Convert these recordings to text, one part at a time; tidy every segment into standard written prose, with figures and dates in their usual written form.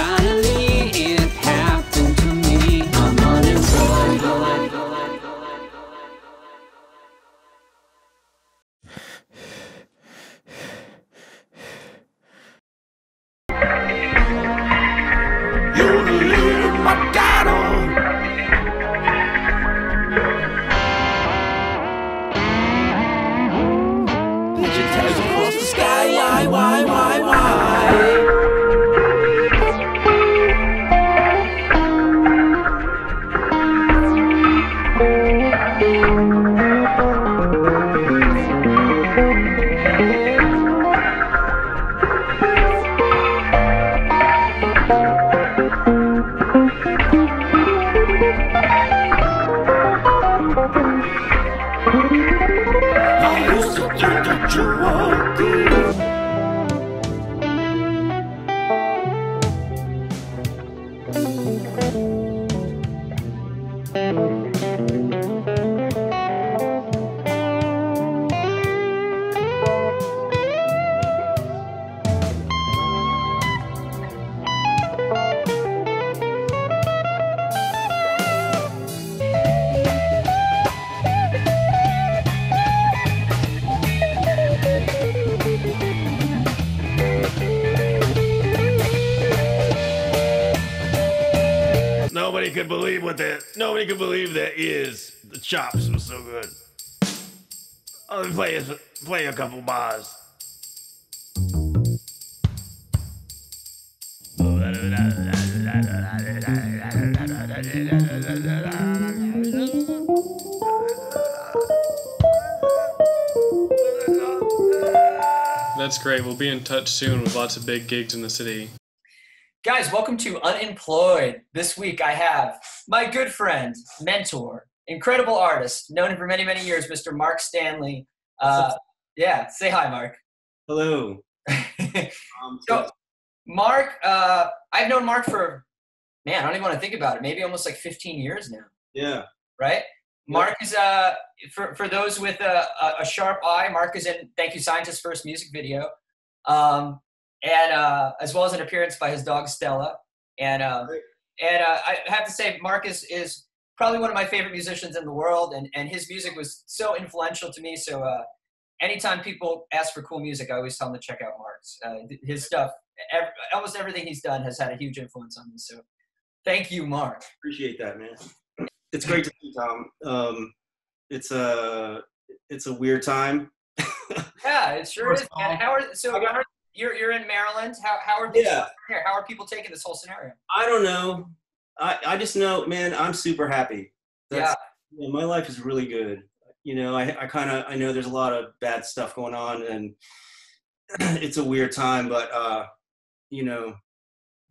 Finally, it happened to me. I'm unemployed. You're the leader my God on. Digitize across the sky, why? I used to think that you were good. Nobody could believe that is. The chops was so good. I'll play a couple bars. That's great. We'll be in touch soon with lots of big gigs in the city. Guys, welcome to Unemployed. This week I have my good friend, mentor, incredible artist, known him for many, many years, Mr. Mark Stanley. Yeah, say hi, Mark. Hello. So, Mark, I've known Mark for, man, I don't even want to think about it, maybe almost like 15 years now. Yeah. Right? Mark is, for those with a sharp eye, Mark is in Thank You Scientist's first music video. And as well as an appearance by his dog Stella, and I have to say, Mark is probably one of my favorite musicians in the world, and his music was so influential to me. So anytime people ask for cool music, I always tell them to check out Mark's. His stuff, almost everything he's done has had a huge influence on me. So thank you, Mark. Appreciate that, man. It's great to see you, Tom. It's a weird time. Yeah, it sure is. And you're in Maryland. How are things here? How are people taking this whole scenario? I don't know. I just know, man, I'm super happy. My life is really good. You know, I know there's a lot of bad stuff going on, and it's a weird time, but you know,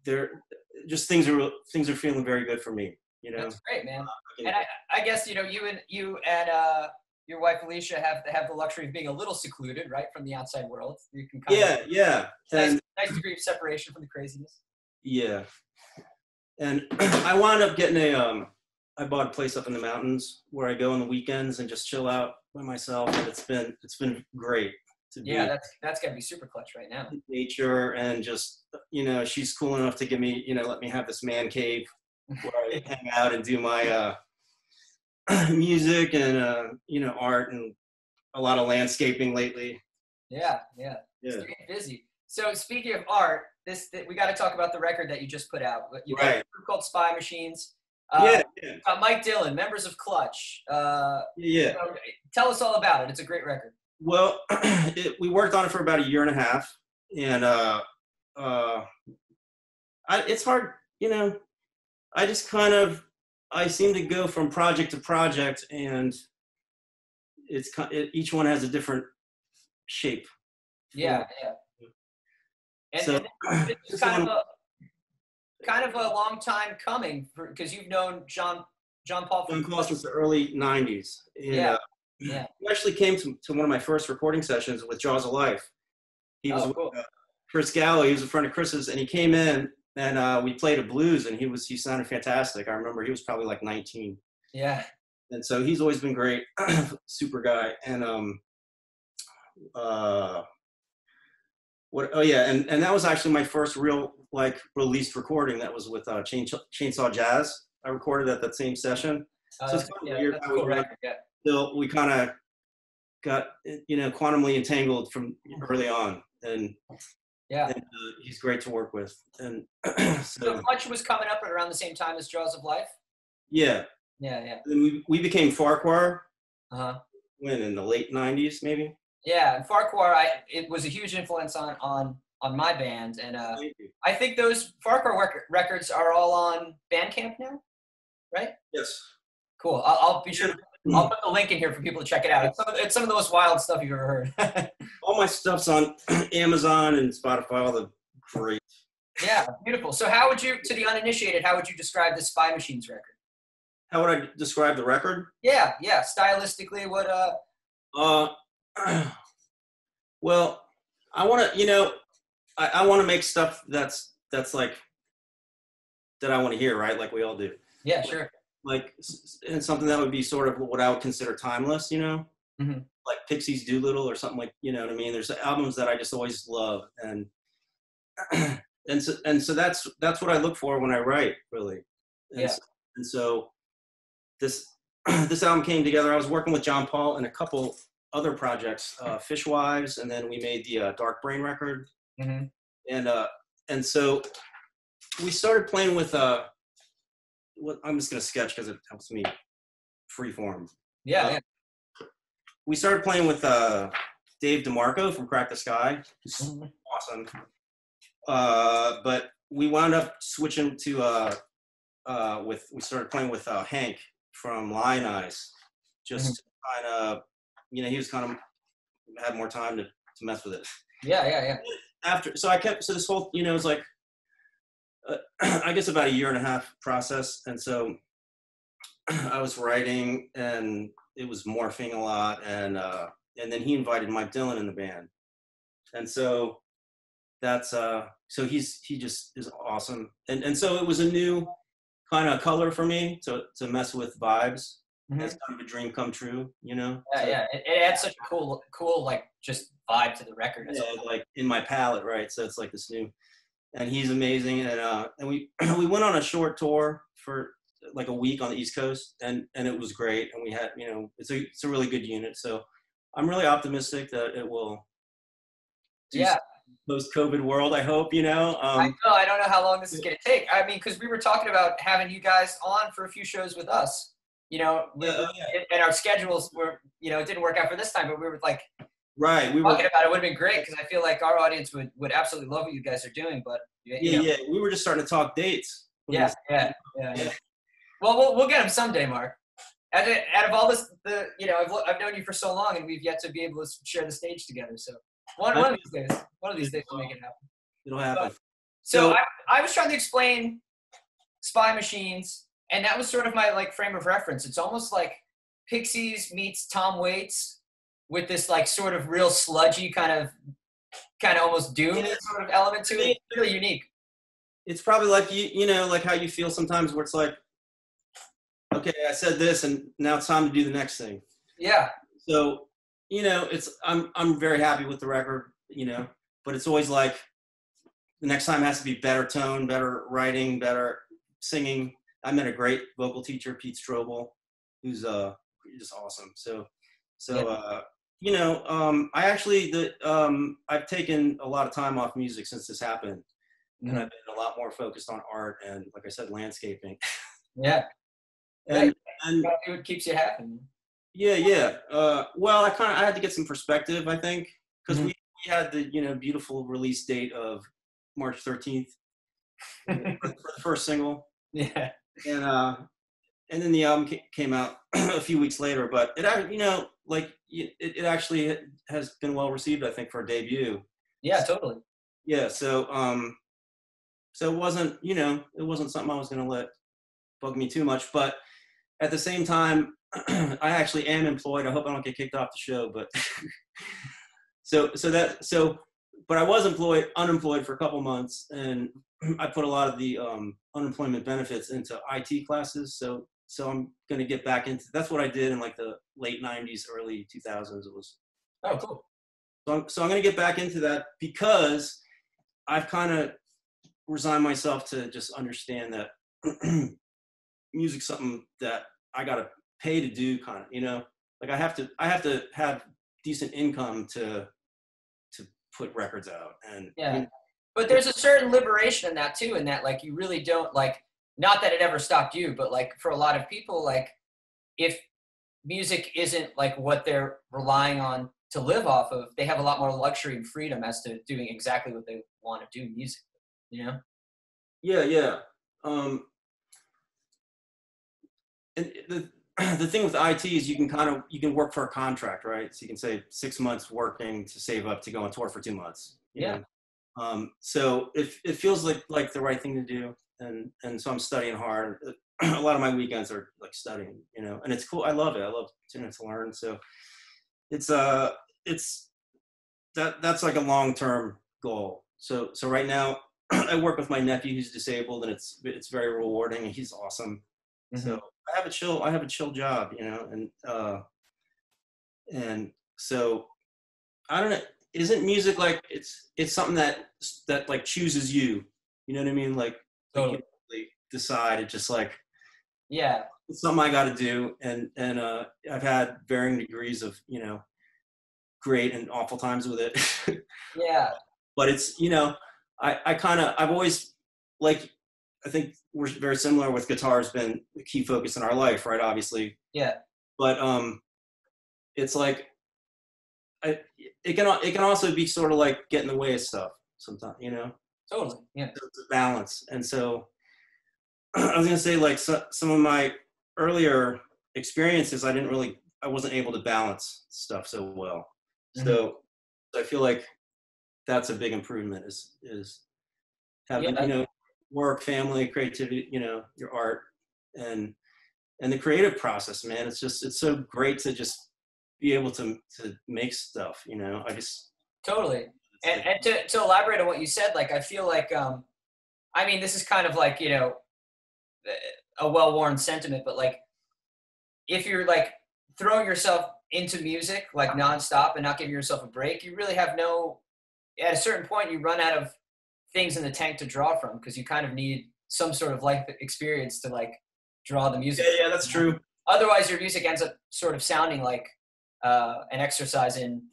things are feeling very good for me. You know, that's great, man. And I guess you know you and your wife Alicia have the luxury of being a little secluded, right, from the outside world. You can nice degree of separation from the craziness. Yeah, and I wound up getting I bought a place up in the mountains where I go on the weekends and just chill out by myself, and it's been great to be. Yeah, that's gotta be super clutch right now. Nature, and just, you know, she's cool enough to give me, you know, let me have this man cave where I hang out and do my music and you know, art, and a lot of landscaping lately. Yeah. Staying busy. So speaking of art, we got to talk about the record that you just put out. You got a group called Spy Machines. Mike Dillon, members of Clutch. You know, tell us all about it. It's a great record. Well, we worked on it for about a year and a half, and it's hard, you know. I seem to go from project to project, and each one has a different shape. Yeah. And, so it's kind of a long time coming, because you've known John Paul since the early '90s. And, he actually came to one of my first recording sessions with Jaws of Life. He was cool. with Chris Gallo. He was a friend of Chris's, and he came in, and we played a blues, and he sounded fantastic. I remember he was probably like 19. Yeah. And so he's always been great, super guy. And and that was actually my first real like released recording that was with Chainsaw Jazz. I recorded at that same session. So it's kind of weird how cool record, still we kind of got quantumly entangled from early on, and he's great to work with. And so Clutch was coming up at around the same time as Jaws of Life. Yeah. And we became Farquhar. When in the late '90s, maybe. Yeah, and Farquhar, it was a huge influence on my band, and I think those Farquhar records are all on Bandcamp now, right? Yes. Cool. I'll be sure. I'll put the link in here for people to check it out. It's some of the most wild stuff you've ever heard. All my stuff's on Amazon and Spotify. All the great. Yeah, beautiful. So, how would you, to the uninitiated, how would you describe the Spy Machines record? How would I describe the record? Yeah. Stylistically, what? Well, I want to, I want to make stuff that's like that I want to hear, right? Like we all do. Yeah, sure. Like, and something that would be sort of what I would consider timeless, like Pixies Doolittle or something, like, you know what I mean? There's albums that I just always love, and so that's what I look for when I write, really. And so this album came together. I was working with John Paul and a couple other projects, Fishwives, and then we made the Dark Brain record. And so we started playing with I'm just gonna sketch because it helps me freeform. We started playing with Dave DeMarco from Crack the Sky, who's awesome. But we wound up switching to we started playing with Hank from Lion Eyes, just kind of, he was kind of had more time to mess with it. So this whole, it was like, I guess about a year and a half process. And so I was writing and it was morphing a lot. And then he invited Mike Dillon in the band. And so that's, so he just is awesome. And so it was a new kind of color for me to mess with vibes. It's kind of a dream come true, It adds such a cool like just vibe to the record. Like in my palette, right? So it's like this new, and he's amazing. And we went on a short tour for like a week on the East Coast, and it was great. And we had, it's a really good unit. So I'm really optimistic that it will. Post-COVID world, I hope, I know. I don't know how long this is going to take. I mean, because we were talking about having you guys on for a few shows with us. And our schedules were, it didn't work out for this time, but we were like, we were talking about it would have been great because I feel like our audience would absolutely love what you guys are doing. But we were just starting to talk dates. Yeah. Well, we'll get them someday, Mark. Out of all this, I've known you for so long, and we've yet to be able to share the stage together. So one of these days, we'll make it happen. It'll happen. So I was trying to explain Spy Machines. And that was sort of my like frame of reference. It's almost like Pixies meets Tom Waits with this like sort of real sludgy kind of almost doom sort of element to it. It's really unique. It's probably like like how you feel sometimes where it's like, okay, I said this and now it's time to do the next thing. Yeah. So, I'm very happy with the record, but it's always like the next time has to be better tone, better writing, better singing. I met a great vocal teacher, Pete Strobel, who's just awesome. I actually I've taken a lot of time off music since this happened, and I've been a lot more focused on art and, like I said, landscaping. Yeah, and it keeps you happy. Well, I had to get some perspective, I think, because we had the beautiful release date of March 13th for the first single. Yeah. And then the album came out a few weeks later, but it actually has been well received, I think, for a debut. Yeah, totally. Yeah, so it wasn't, it wasn't something I was going to let bug me too much, but at the same time, I actually am employed. I hope I don't get kicked off the show, but but I was unemployed for a couple months, and I put a lot of the unemployment benefits into IT classes. So I'm going to get back into, that's what I did in like the late 90s, early 2000s. It was. Oh, cool. So I'm going to get back into that because I've kind of resign myself to just understand that music's something that I gotta pay to do, kind of, you know. Like I have to have decent income to put records out, and Yeah. But there's a certain liberation in that too, in that like you really don't like, not that it ever stopped you, but like for a lot of people, like if music isn't like what they're relying on to live off of, they have a lot more luxury and freedom as to doing exactly what they want to do music, you know? yeah. Um, and the thing with IT is you can work for a contract, right? So you can say 6 months working to save up to go on tour for 2 months. You know? So it feels like the right thing to do, and so I'm studying hard. A lot of my weekends are like studying, you know, and it's cool. I love it. I love tuning to learn. So it's that's like a long-term goal. So right now I work with my nephew who's disabled, and it's very rewarding, and he's awesome. Mm-hmm. So I have a chill job, you know, and so I don't know. Isn't music like it's something that like chooses you? You know what I mean? Like you Totally. can't really decide. It's just like, Yeah. it's something I got to do, and I've had varying degrees of, you know, great and awful times with it. Yeah. But it's, you know, I've always, like, I think we're very similar with guitar has been a key focus in our life, right? Obviously. Yeah. But it's like it can also be sort of like get in the way of stuff sometimes, you know. Totally. Yeah. So it's a balance, and so I was gonna say, like, some of my earlier experiences, I wasn't able to balance stuff so well. Mm-hmm. So I feel like that's a big improvement is having, you know, work, family, creativity, you know, your art, and the creative process, man. It's so great to just be able to make stuff, you know. Totally. And to elaborate on what you said, like, I feel like, I mean, this is kind of like, you know, a well-worn sentiment, but like, if you're like throwing yourself into music like nonstop and not giving yourself a break, you really have at a certain point, you run out of things in the tank to draw from, because you kind of need some sort of life experience to like draw the music. Yeah, that's true. Otherwise, your music ends up sort of sounding like an exercise in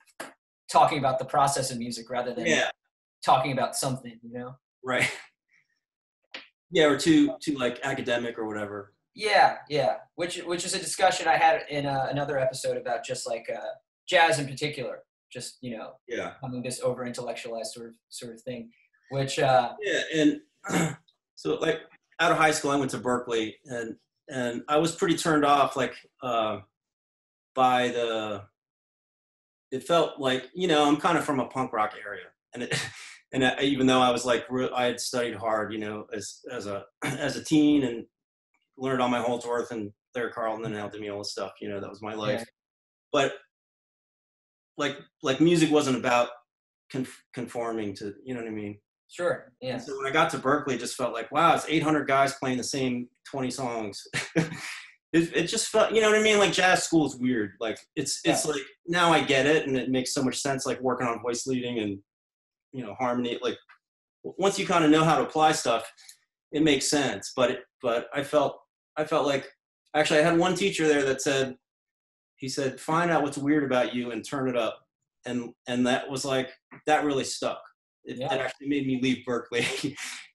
talking about the process of music rather than talking about something, you know? Right. Yeah, or too like academic or whatever. Yeah, which is a discussion I had in another episode about just like jazz in particular, just, you know, having this over intellectualized sort of thing, which and so like out of high school I went to Berkeley, and I was pretty turned off, like, by it felt like, you know, I'm kind of from a punk rock area, and even though I was like, I had studied hard, you know, as a teen, and learned all my Holdsworth and Larry Carlton and Al Di Meola stuff, you know, that was my life. But like music wasn't about conforming to, you know what I mean? Sure. Yeah. And so when I got to Berkeley, it just felt like, wow, it's 800 guys playing the same 20 songs. It just felt, you know what I mean? Like jazz school is weird. Like it's like, now I get it, and it makes so much sense, like working on voice leading and, you know, harmony. Like once you kind of know how to apply stuff, it makes sense. But I felt like, actually I had one teacher there that said, find out what's weird about you and turn it up. And that was like, that really stuck. It actually made me leave Berkeley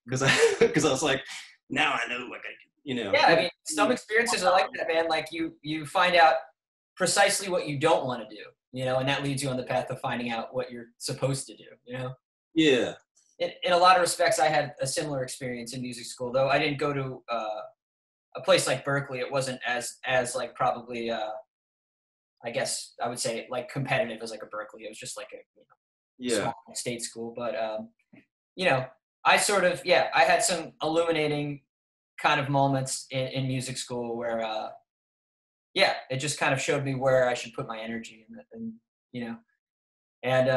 because I was like, now I know, like, you know. Yeah, I mean, some experiences are like that, man. Like you find out precisely what you don't want to do, you know, and that leads you on the path of finding out what you're supposed to do, you know? Yeah. In a lot of respects, I had a similar experience in music school, though I didn't go to a place like Berkeley. It wasn't as like probably, I guess I would say, like competitive as like a Berkeley. It was just like a, you know, small state school. But, you know, I sort of, I had some illuminating kind of moments in music school where, it just kind of showed me where I should put my energy in, and you know, and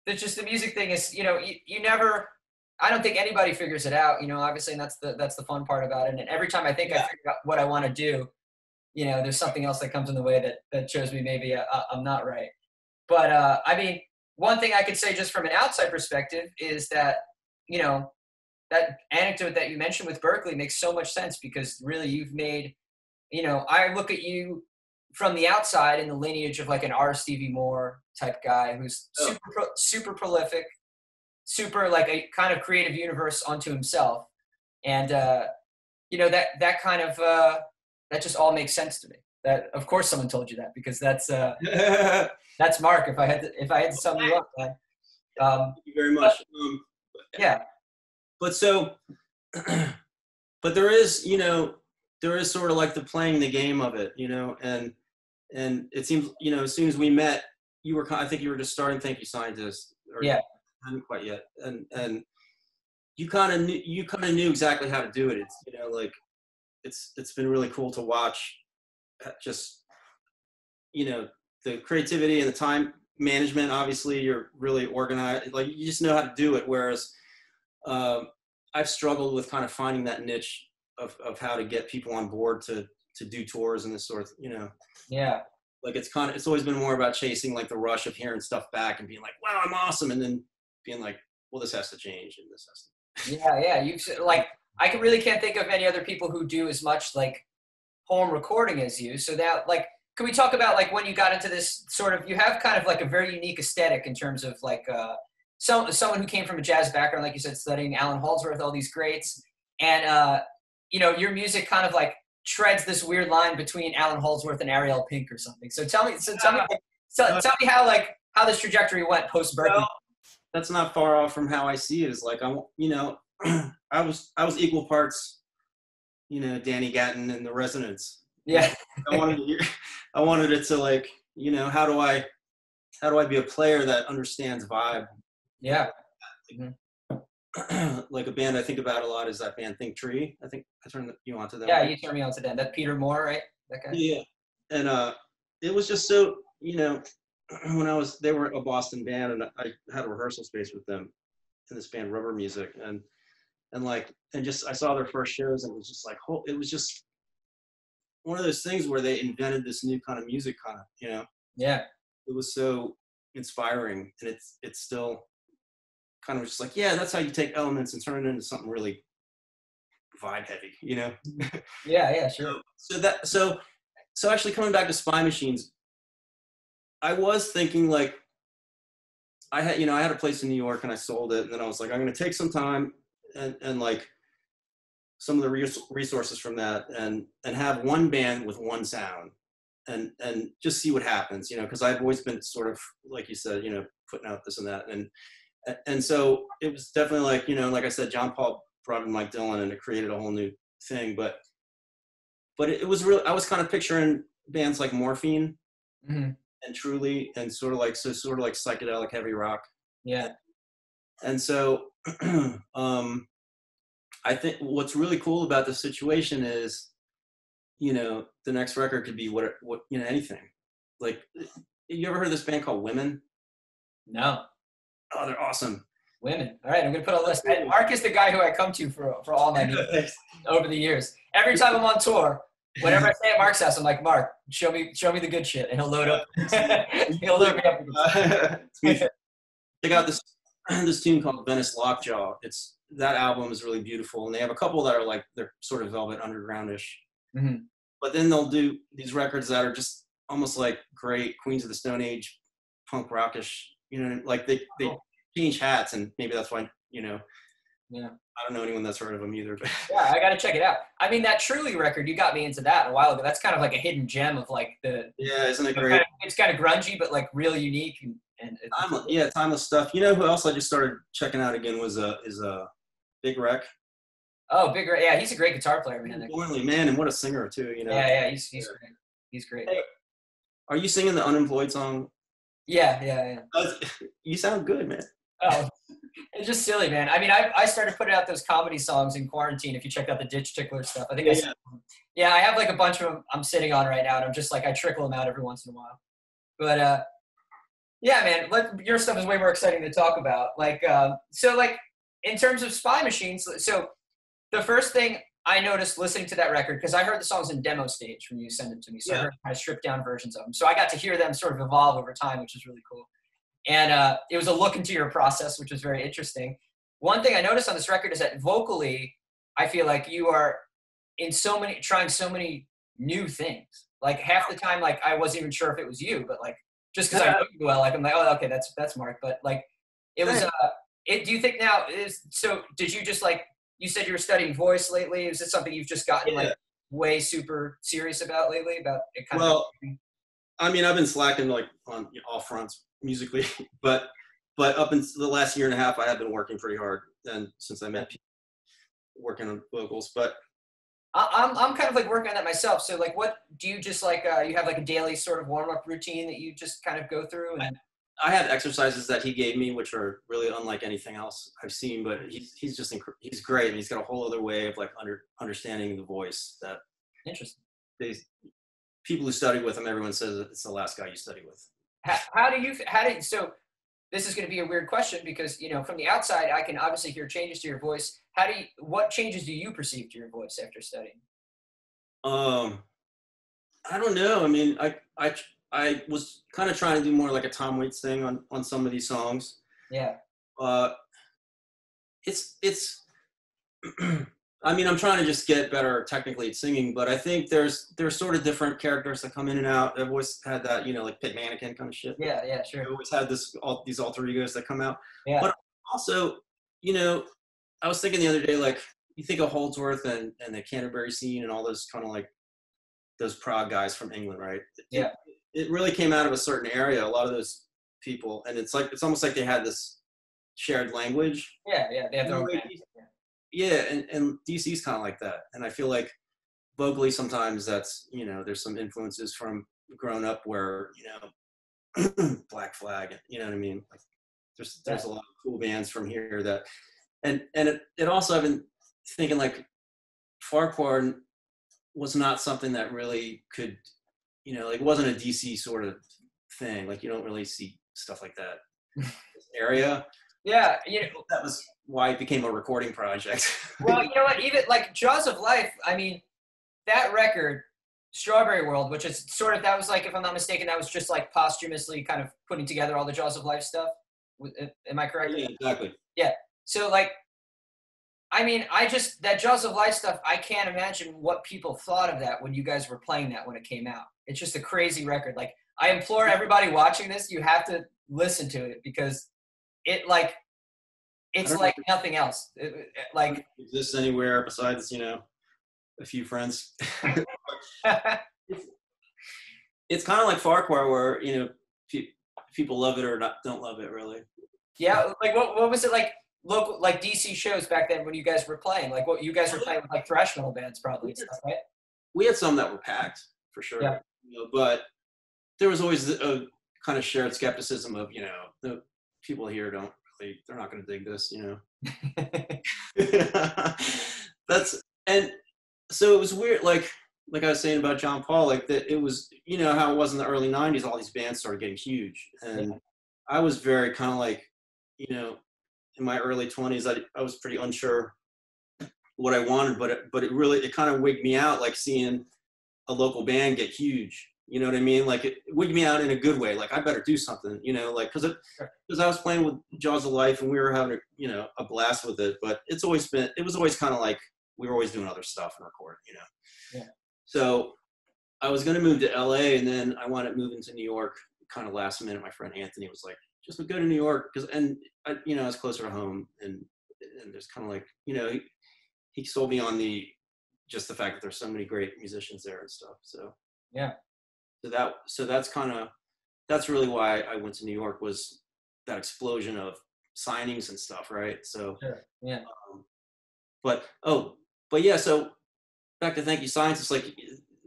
it's just the music thing is, you know, you never, I don't think anybody figures it out, you know, obviously, and that's the fun part about it. And every time I think I figure out what I want to do, you know, there's something else that comes in the way that shows me maybe I'm not right. But I mean, one thing I could say just from an outside perspective is that, you know, that anecdote that you mentioned with Berkeley makes so much sense, because really you've made, you know, I look at you from the outside in the lineage of like an R. Stevie Moore type guy who's super prolific, super like a kind of creative universe unto himself. And, you know, that kind of, that just all makes sense to me. That, of course someone told you that, because that's Mark. If I had to sum you up, man. Thank you very much. Yeah. But so, but there is, you know, there is sort of like the playing the game of it, you know, and it seems, you know, as soon as we met, I think you were just starting Thank You Scientist, or yeah, hadn't quite yet, and you kind of knew exactly how to do it. It's, you know, like it's been really cool to watch, just, you know, the creativity and the time management. Obviously, you're really organized, like you just know how to do it. Whereas I've struggled with kind of finding that niche of how to get people on board to do tours and this sort of, you know. Yeah. Like it's always been more about chasing like the rush of hearing stuff back and being like, wow, I'm awesome. And then being like, well, this has to change and this has to. Yeah. You've like, I really can't think of any other people who do as much like home recording as you. So that, like, can we talk about like when you got into this sort of, you have kind of like a very unique aesthetic in terms of like someone who came from a jazz background, like you said, studying Alan Holdsworth, all these greats. And, you know, your music kind of like treads this weird line between Alan Holdsworth and Ariel Pink or something. So tell me how this trajectory went post Berkeley. Well, that's not far off from how I see it. Is like, you know, I was equal parts, you know, Danny Gatton and the Resonance. Yeah. I wanted it to, like, you know, how do I be a player that understands vibe? Yeah. Like a band I think about a lot is that band Think Tree. I think I turned you on to them. Yeah, you turned me on to them. That Peter Moore, right? That guy. Yeah. And it was just so, you know, when they were a Boston band, and I had a rehearsal space with them in this band Rubber Music, and just I saw their first shows, and it was just like, it was just one of those things where they invented this new kind of music, kind of, you know. Yeah. It was so inspiring, and it's still kind of just like, yeah, that's how you take elements and turn it into something really vibe heavy, you know. Yeah, sure. So actually coming back to Spy Machines, I was thinking, like, I had a place in New York and I sold it, and then I was like, I'm going to take some time and like some of the resources from that and have one band with one sound and just see what happens, you know, because I've always been sort of, like you said, you know, putting out this and that, and so it was definitely like, you know, like I said, John Paul brought in Mike Dillon and it created a whole new thing, but it was real. I was kind of picturing bands like Morphine. Mm-hmm. And Truly, and sort of like psychedelic heavy rock. Yeah. And so I think what's really cool about the situation is, you know, the next record could be what you know, anything. Like, you ever heard of this band called Women? No. Oh, they're awesome. Women. All right, I'm gonna put a list. And Mark is the guy who I come to for all my needs over the years. Every time I'm on tour, whenever I stay at Mark's house, I'm like, Mark, show me the good shit, and he'll load up. He'll load me up. They got this tune called Venice Lockjaw. That album is really beautiful, and they have a couple that are like, they're sort of Velvet Undergroundish. Mm-hmm. But then they'll do these records that are just almost like great Queens of the Stone Age, punk rockish. You know, like they change hats, and maybe that's why, you know. Yeah. I don't know anyone that's heard of them either. But. Yeah, I got to check it out. I mean, that Truly record, you got me into that a while ago. That's kind of like a hidden gem of like the. Yeah, isn't it great? It's kind of grungy, but like really unique and timeless stuff. You know who else I just started checking out again is Big Wreck. Oh, Big Wreck. Yeah, he's a great guitar player, man. Bornly, man, and what a singer too. You know. Yeah, he's great. He's great. Hey, are you singing the Unemployed song? Yeah. You sound good, man. Oh, it's just silly, man. I mean, I started putting out those comedy songs in quarantine. If you checked out the Ditch Tickler stuff, I think I have like a bunch of them I'm sitting on right now, and I'm just like, I trickle them out every once in a while. But yeah, man, your stuff is way more exciting to talk about. Like, so like in terms of Spy Machines, so the first thing I noticed listening to that record, because I heard the songs in demo stage when you sent them to me, so I heard kind of stripped down versions of them. So I got to hear them sort of evolve over time, which is really cool. And it was a look into your process, which was very interesting. One thing I noticed on this record is that vocally, I feel like you are trying so many new things. Like half the time, like I wasn't even sure if it was you, but like just because I know you well, like I'm like, oh, okay, that's Mark. But like it was. Do you think now is so? Did you just like you said you were studying voice lately? Is this something you've just gotten like way super serious about lately? About it kind of. I mean, I've been slacking like on all fronts musically, but up until the last year and a half, I have been working pretty hard. And since I met people working on vocals, but I'm kind of like working on that myself. So like, what do you just like? You have like a daily sort of warm up routine that you just kind of go through. And I have exercises that he gave me, which are really unlike anything else I've seen. But he's just he's great, and he's got a whole other way of like understanding the voice that. Interesting. People who study with him, everyone says it's the last guy you study with. So this is going to be a weird question because, you know, from the outside, I can obviously hear changes to your voice. What changes do you perceive to your voice after studying? I don't know. I mean, I was kind of trying to do more like a Tom Waits thing on some of these songs. Yeah. It's I mean, I'm trying to just get better technically at singing, but I think there's sort of different characters that come in and out. I've always had that, you know, like Pit Mannequin kind of shit. Yeah, sure. I always had these alter egos that come out. Yeah. But also, you know, I was thinking the other day, like, you think of Holdsworth and the Canterbury scene and all those kind of like those prog guys from England, right? Yeah. It really came out of a certain area, a lot of those people. And it's almost like they had this shared language. Yeah, they have their own. Yeah, and DC's kind of like that. And I feel like vocally sometimes that's, you know, there's some influences from growing up where, you know, Black Flag, you know what I mean? Like there's a lot of cool bands from here that, and it also, I've been thinking like Farquhar was not something that really could, you know, like it wasn't a DC sort of thing. Like you don't really see stuff like that in this area. Yeah, you know, that was why it became a recording project. Well, you know what? Even like Jaws of Life, I mean, that record, Strawberry World, which is sort of, that was like, if I'm not mistaken, that was just like posthumously kind of putting together all the Jaws of Life stuff. Am I correct? Yeah, exactly. Yeah. So like, I mean, that Jaws of Life stuff, I can't imagine what people thought of that when you guys were playing that when it came out. It's just a crazy record. Like, I implore everybody watching this, you have to listen to it because it's like nothing else. Like exists anywhere besides, you know, a few friends. It's kind of like Farquhar, where, you know, people love it or don't love it, really. Yeah, like what was it like? Local, like DC shows back then when you guys were playing, like what you guys were playing with, like thrash metal bands probably and stuff, right? We had some that were packed for sure, yeah. You know, but there was always a kind of shared skepticism of, you know, the people here they're not going to dig this, you know. And so it was weird, like I was saying about John Paul, like that it was, you know, how it was in the early 90s, all these bands started getting huge, and I was very kind of like, you know, in my early 20s, I was pretty unsure what I wanted, but it kind of wigged me out, like seeing a local band get huge. You know what I mean? Like it wigged me out in a good way. Like I better do something, you know, like because I was playing with Jaws of Life and we were having a blast with it. But it was always kind of like we were always doing other stuff and recording, you know. Yeah. So I was going to move to LA, and then I wound up moving to New York kind of last minute. My friend Anthony was like, just go to New York I was closer to home, and there's kind of like, you know, he sold me on just the fact that there's so many great musicians there and stuff. So yeah. So that's really why I went to New York, was that explosion of signings and stuff, right? So sure. Yeah. But yeah. So back to Thank You Science, it's like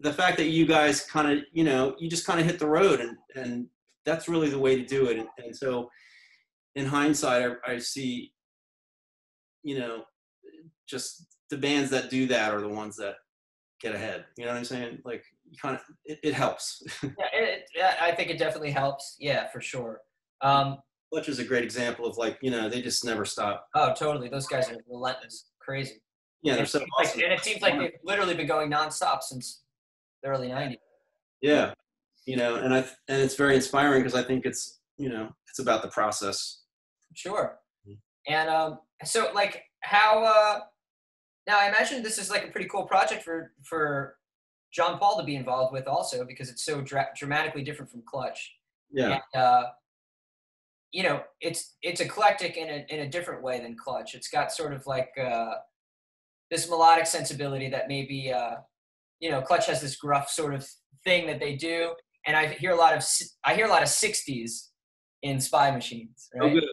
the fact that you guys kind of, you know, you just kind of hit the road, and that's really the way to do it. And so in hindsight, I see, you know, just the bands that do that are the ones that get ahead. You know what I'm saying? Like, you kind of, it helps. Yeah, I think it definitely helps. Yeah, for sure. Clutch is a great example of, like, you know, they just never stop. Oh, totally. Those guys are relentless. Crazy. Yeah, they're so awesome. And it seems like they've literally been going nonstop since the early 90s. Yeah. You know, and it's very inspiring, because I think it's, it's about the process. Sure. And so like how now I imagine this is like a pretty cool project for John Paul to be involved with also, because it's so dramatically different from Clutch. Yeah. And, it's eclectic in a different way than Clutch. It's got sort of like this melodic sensibility that maybe Clutch has this gruff sort of thing that they do, and I hear a lot of 60s in Spy Machines, right? Oh, good.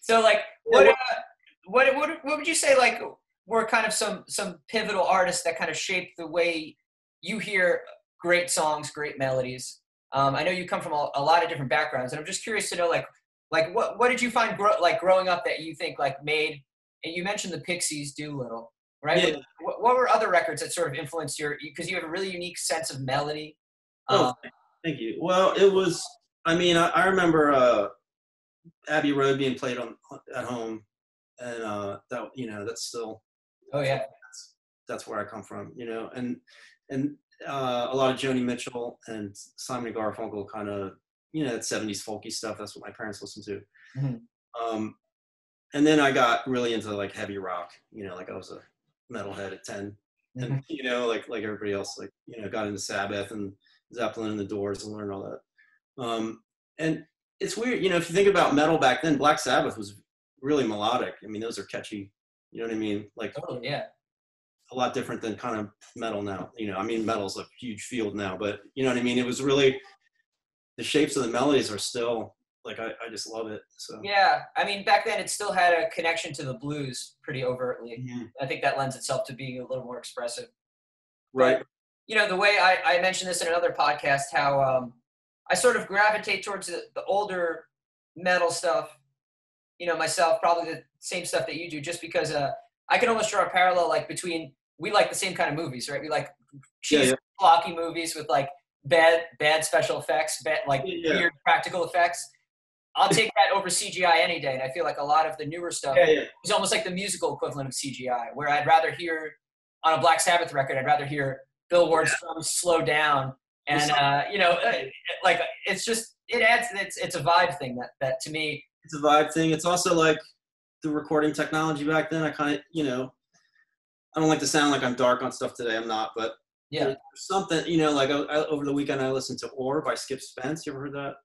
So like what would you say like were kind of some pivotal artists that kind of shaped the way you hear great songs, great melodies? I know you come from a lot of different backgrounds, and I'm just curious to know like what did you find growing up that you think like made, and you mentioned the Pixies, Doolittle, right? Yeah. What were other records that sort of influenced because you have a really unique sense of melody? Thank you. Well, it was, I remember Abbey Road being played at home, and that's still, Oh yeah. that's where I come from, and a lot of Joni Mitchell and Simon and Garfunkel, kind of, that 70s folky stuff. That's what my parents listened to. Mm-hmm. And then I got really into like heavy rock, like I was a metalhead at 10, and like everybody else, like got into Sabbath and Zeppelin and the Doors and learned all that. And it's weird, if you think about metal back then, Black Sabbath was really melodic. Those are catchy, you know what I mean? Like, Totally, yeah. A lot different than kind of metal now. Metal's a huge field now, but you know what I mean? It was really, the shapes of the melodies are still, like, I just love it. So yeah, back then it still had a connection to the blues pretty overtly. Mm-hmm. I think that lends itself to being a little more expressive. Right. But, the way I mentioned this in another podcast, how I sort of gravitate towards the older metal stuff, myself, probably the same stuff that you do, just because I can almost draw a parallel like between, we like the same kind of movies, right? We like cheesy, blocky movies with like bad special effects, weird practical effects. I'll take that over CGI any day, and I feel like a lot of the newer stuff is almost like the musical equivalent of CGI, where I'd rather hear on a Black Sabbath record, I'd rather hear Bill Ward's drums slow down, and like it's just, it adds, it's a vibe thing that to me. It's a vibe thing. It's also like the recording technology back then. I kind of, I don't like to sound like I'm dark on stuff today. I'm not, but there's something, like over the weekend I listened to Or by Skip Spence. You ever heard that?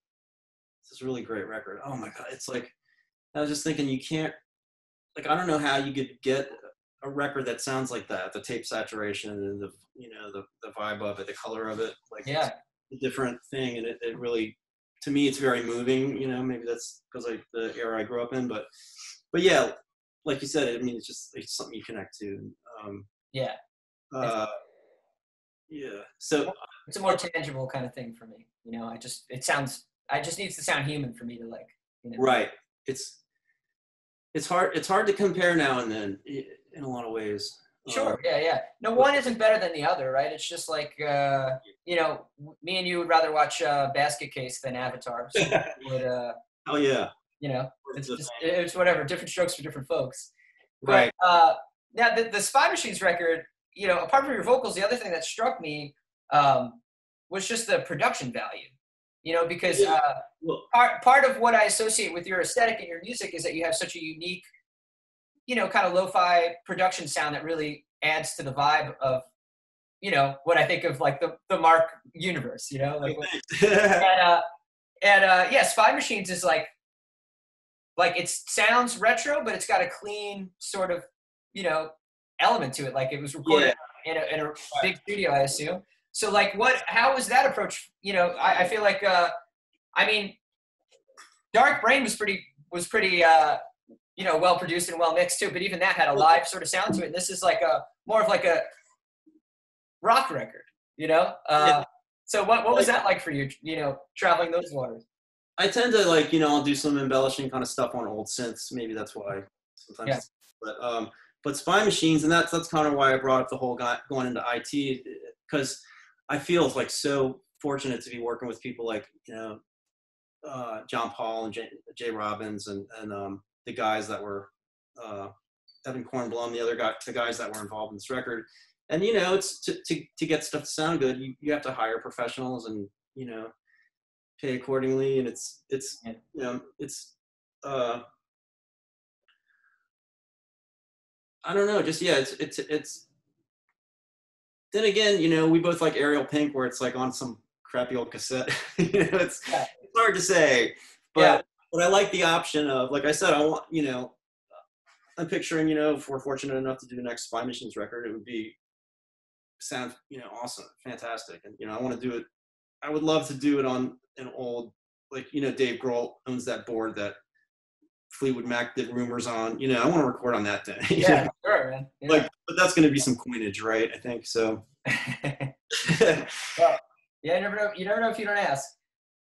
It's a really great record. Oh my God. It's like, I was just thinking, you can't, like, I don't know how you could get a record that sounds like that. The tape saturation and the vibe of it, the color of it, like it's a different thing. And it really, to me, it's very moving, maybe that's because the era I grew up in, but yeah, like you said, it's something you connect to. So it's a more tangible kind of thing for me. I just needs to sound human for me to like, Right. It's hard to compare now and then in a lot of ways. Sure. Yeah. No, one isn't better than the other, right? It's just like, me and you would rather watch Basket Case than Avatar. So would, oh yeah. It's whatever. Different strokes for different folks. Right. But, now the Spy Machines record, apart from your vocals, the other thing that struck me was just the production value. Because part of what I associate with your aesthetic and your music is that you have such a unique, kind of lo-fi production sound that really adds to the vibe of, what I think of like the Mark universe, Spy Machines is like it sounds retro, but it's got a clean sort of, element to it. Like it was recorded in a big studio, I assume. So like how was that approach? I feel like, Dark Brain was pretty, well produced and well mixed too, but even that had a live sort of sound to it. And this is like more of like a rock record, So what was that like for you, traveling those waters? I tend to like, I'll do some embellishing kind of stuff on old synths. Maybe that's why sometimes. Yeah. But Spy Machines, and that's kind of why I brought up the whole going into IT, because I feel like so fortunate to be working with people like, John Paul and Jay Robbins and the guys that were Evan Kornblum, the guys that were involved in this record. And it's to get stuff to sound good, you have to hire professionals, and pay accordingly, and it's I don't know, just it's then again, we both like Ariel Pink, where it's like on some crappy old cassette. It's hard to say, but I like the option of, like I said, I want, I'm picturing, if we're fortunate enough to do the next Spy Missions record, it would be sound, awesome, fantastic. And, I want to do it. I would love to do it on an old, like, Dave Grohl owns that board that Fleetwood Mac did Rumors on. I want to record on that thing. Yeah, sure, man. Yeah. Like, but that's going to be some coinage, right? I think so. Well, yeah, you never know. You never know if you don't ask.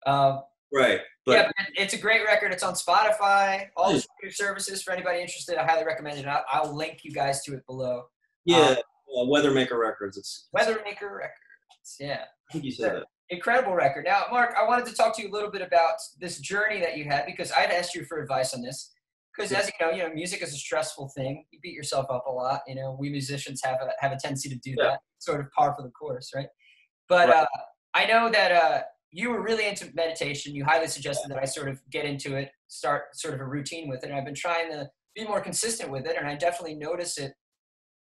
Right. But yeah, but it's a great record. It's on Spotify, all the streaming services. For anybody interested, I highly recommend it. I'll link you guys to it below. Yeah, Weathermaker Records. It's Weathermaker Records. Yeah. I think you said that. Incredible record. Now, Mark, I wanted to talk to you a little bit about this journey that you had, because I'd asked you for advice on this. Because as you know, music is a stressful thing. You beat yourself up a lot. We musicians have a tendency to do that, sort of par for the course, right? But I know that you were really into meditation. You highly suggested that I sort of get into it, start sort of a routine with it. And I've been trying to be more consistent with it, and I definitely notice it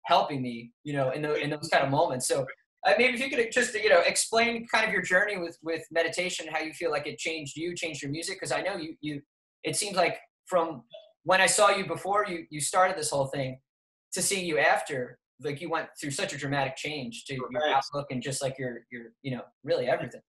helping me, in those kind of moments. So maybe if you could just, explain kind of your journey with meditation, how you feel like it changed you, changed your music. Because I know you, it seems like from when I saw you before you started this whole thing to seeing you after, like you went through such a dramatic change to your outlook and just like your really everything.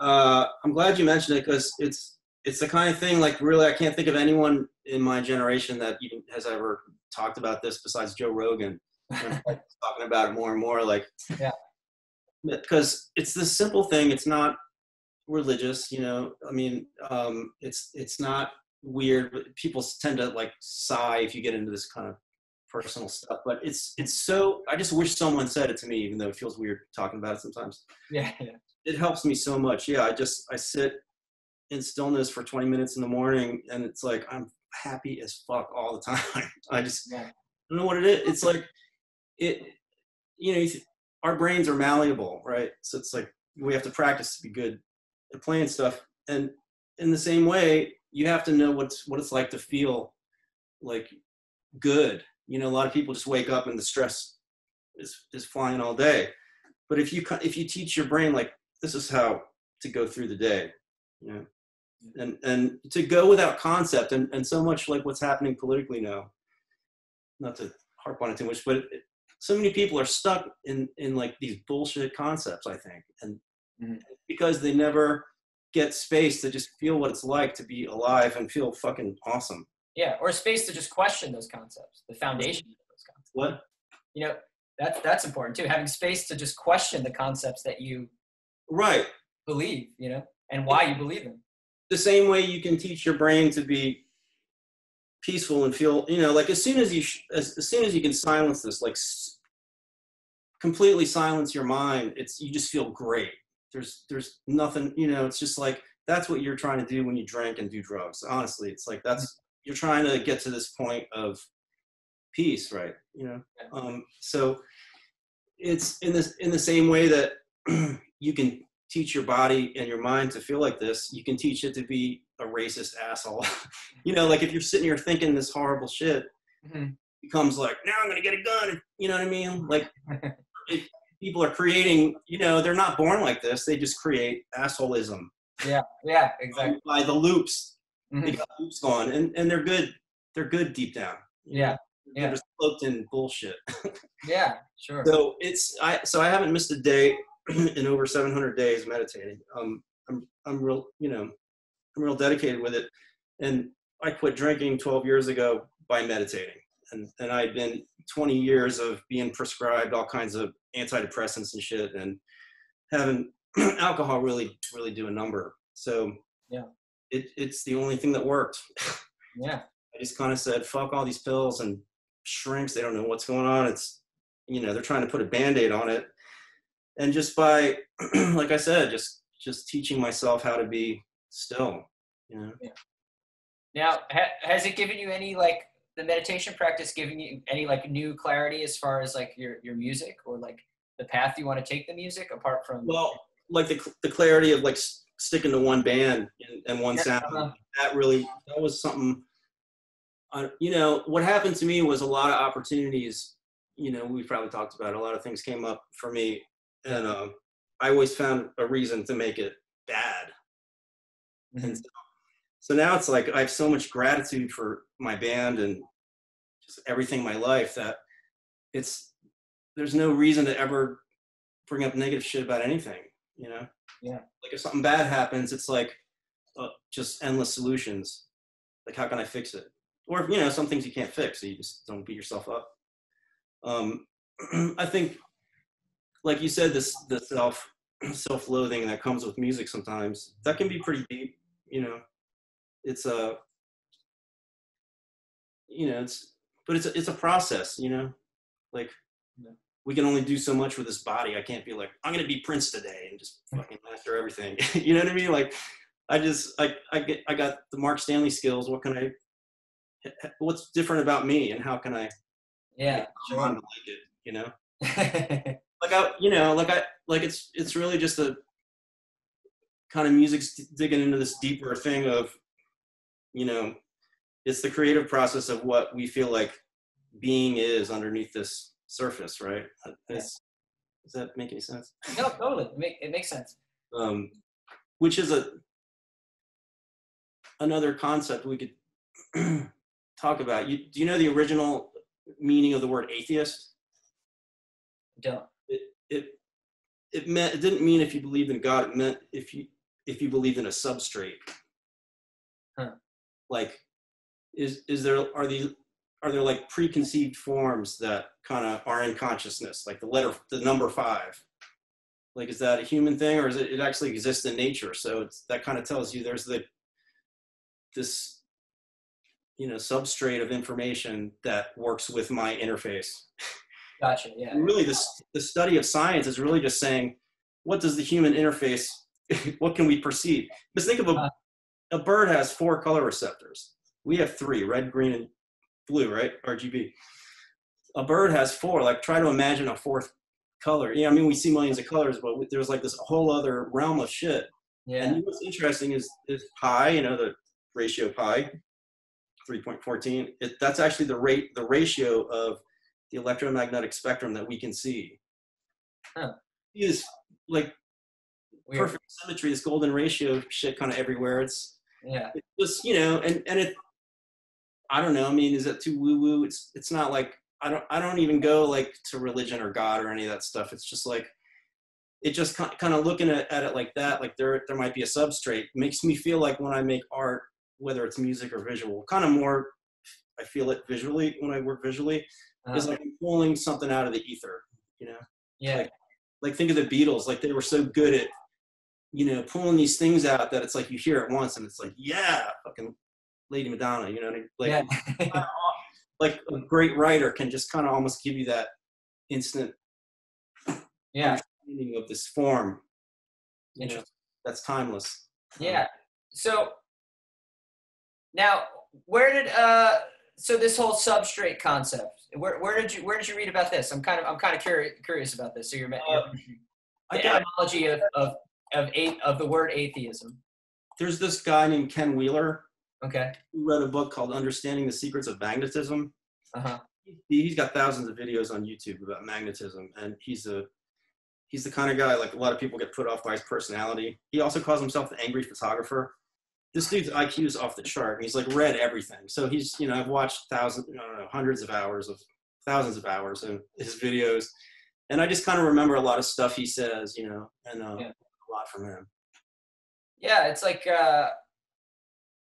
I'm glad you mentioned it, because it's the kind of thing, like, really, I can't think of anyone in my generation that even has ever talked about this besides Joe Rogan. Talking about it more and more, like, because it's this simple thing. It's not religious, I mean, it's not weird, but people tend to like sigh if you get into this kind of personal stuff, but it's so, I just wish someone said it to me, even though it feels weird talking about it sometimes. Yeah. It helps me so much. Yeah, I sit in stillness for 20 minutes in the morning, and it's like I'm happy as fuck all the time. I just I don't know what it is. It's like our brains are malleable, right? So it's like we have to practice to be good at playing stuff, and in the same way, you have to know what it's like to feel like good. A lot of people just wake up and the stress is flying all day. But if you teach your brain, like, this is how to go through the day, and to go without concept, and so much like what's happening politically now, not to harp on it too much, but so many people are stuck in like these bullshit concepts, I think, and because they never get space to just feel what it's like to be alive and feel fucking awesome. Yeah, or space to just question those concepts, the foundation of those concepts. What? That's important too. Having space to just question the concepts that you believe, and why you believe them. The same way you can teach your brain to be peaceful and feel, like as soon as you can silence this, like completely silence your mind, you just feel great. There's nothing, it's just like, that's what you're trying to do when you drink and do drugs. Honestly, it's like, you're trying to get to this point of peace, right? So it's in the same way that you can teach your body and your mind to feel like this, you can teach it to be a racist asshole. Like if you're sitting here thinking this horrible shit, becomes like, now I'm gonna get a gun. You know what I mean? Like, people are creating, they're not born like this. They just create assholism. Yeah, exactly. By the loops. They got loops going, and they're good. They're good deep down. Yeah. They're just cloaked in bullshit. Yeah, sure. So I haven't missed a day in over 700 days meditating. I'm real dedicated with it, and I quit drinking 12 years ago by meditating, and I'd been 20 years of being prescribed all kinds of antidepressants and shit, and having alcohol really do a number. So it's the only thing that worked. Yeah. I just kind of said, fuck all these pills and shrinks. They don't know what's going on. It's, they're trying to put a Band-Aid on it. And just by, like I said, just teaching myself how to be still, Yeah. Now, has it given you any, like, the meditation practice giving you any, like, new clarity as far as, like, your music, or, like, the path you want to take the music, apart from... Well, like the clarity of, like, sticking to one band and one sound. Uh-huh. That was something. You know, what happened to me was a lot of opportunities. You know, we probably talked about it. A lot of things came up for me, and I always found a reason to make it bad. Mm-hmm. And so now it's like I have so much gratitude for my band and just everything in my life that there's no reason to ever bring up negative shit about anything, you know? Yeah. Like if something bad happens, it's like just endless solutions. Like, how can I fix it? Or, you know, some things you can't fix, so you just don't beat yourself up. I think, like you said, the self-loathing that comes with music sometimes, that can be pretty deep, you know? It's you know, it's a process, you know? Like, we can only do so much with this body. I can't be like, I'm gonna be Prince today and just fucking master everything. You know what I mean? Like, I got the Mark Stanley skills. What's different about me, and how can I Sure. like it? You know, like it's really just a kind of music's digging into this deeper thing of, you know, it's the creative process of what we feel like being is underneath this surface, right? Does that make any sense? No, totally. It makes sense. Which is another concept we could talk about. Do you know the original meaning of the word atheist? Don't. It didn't mean if you believed in God. It meant if you believed in a substrate. Huh. Like, are there like preconceived forms that kind of are in consciousness, like the number 5? Like, is that a human thing, or it actually exists in nature? So that kind of tells you there's this, you know, substrate of information that works with my interface. Gotcha. Yeah. And really, the study of science is really just saying, what does the human interface, what can we perceive? Because think of a bird has 4 color receptors. We have 3, red, green, and blue, right? RGB. A bird has 4. Like, try to imagine a 4th color. Yeah, I mean, we see millions of colors, but there's like this whole other realm of shit. Yeah. And what's interesting is pi, you know, the ratio pi, 3.14. That's actually the ratio of the electromagnetic spectrum that we can see. Huh. It is like Weird. perfect symmetry, this golden ratio shit kind of everywhere. It's just, you know, and it, I don't know. I mean, is that too woo woo? It's not like, I don't even go like to religion or God or any of that stuff. It's just like, it just kind of looking at it like that, like there might be a substrate. It makes me feel like when I make art, whether it's music or visual, kind of more, I feel it visually when I work visually, is like I'm pulling something out of the ether, you know? Yeah. Like think of the Beatles, like they were so good at, you know, pulling these things out that it's like you hear it once and it's like, yeah, fucking Lady Madonna, you know what I mean? Like, like a great writer can just kind of almost give you that instant understanding of this form. You know, that's timeless. Yeah. So now, where did so this whole substrate concept? Where did you read about this? I'm kind of curious about this. So the etymology of the word atheism. There's this guy named Ken Wheeler. Okay. Who wrote a book called Understanding the Secrets of Magnetism. Uh-huh. He's got thousands of videos on YouTube about magnetism, and he's the kind of guy, like a lot of people get put off by his personality. He also calls himself the angry photographer. This dude's IQ is off the chart, and he's like read everything. So he's, you know, I've watched hundreds of hours of thousands of hours of his videos, and I just kind of remember a lot of stuff he says, you know, and a lot from him. Yeah, it's like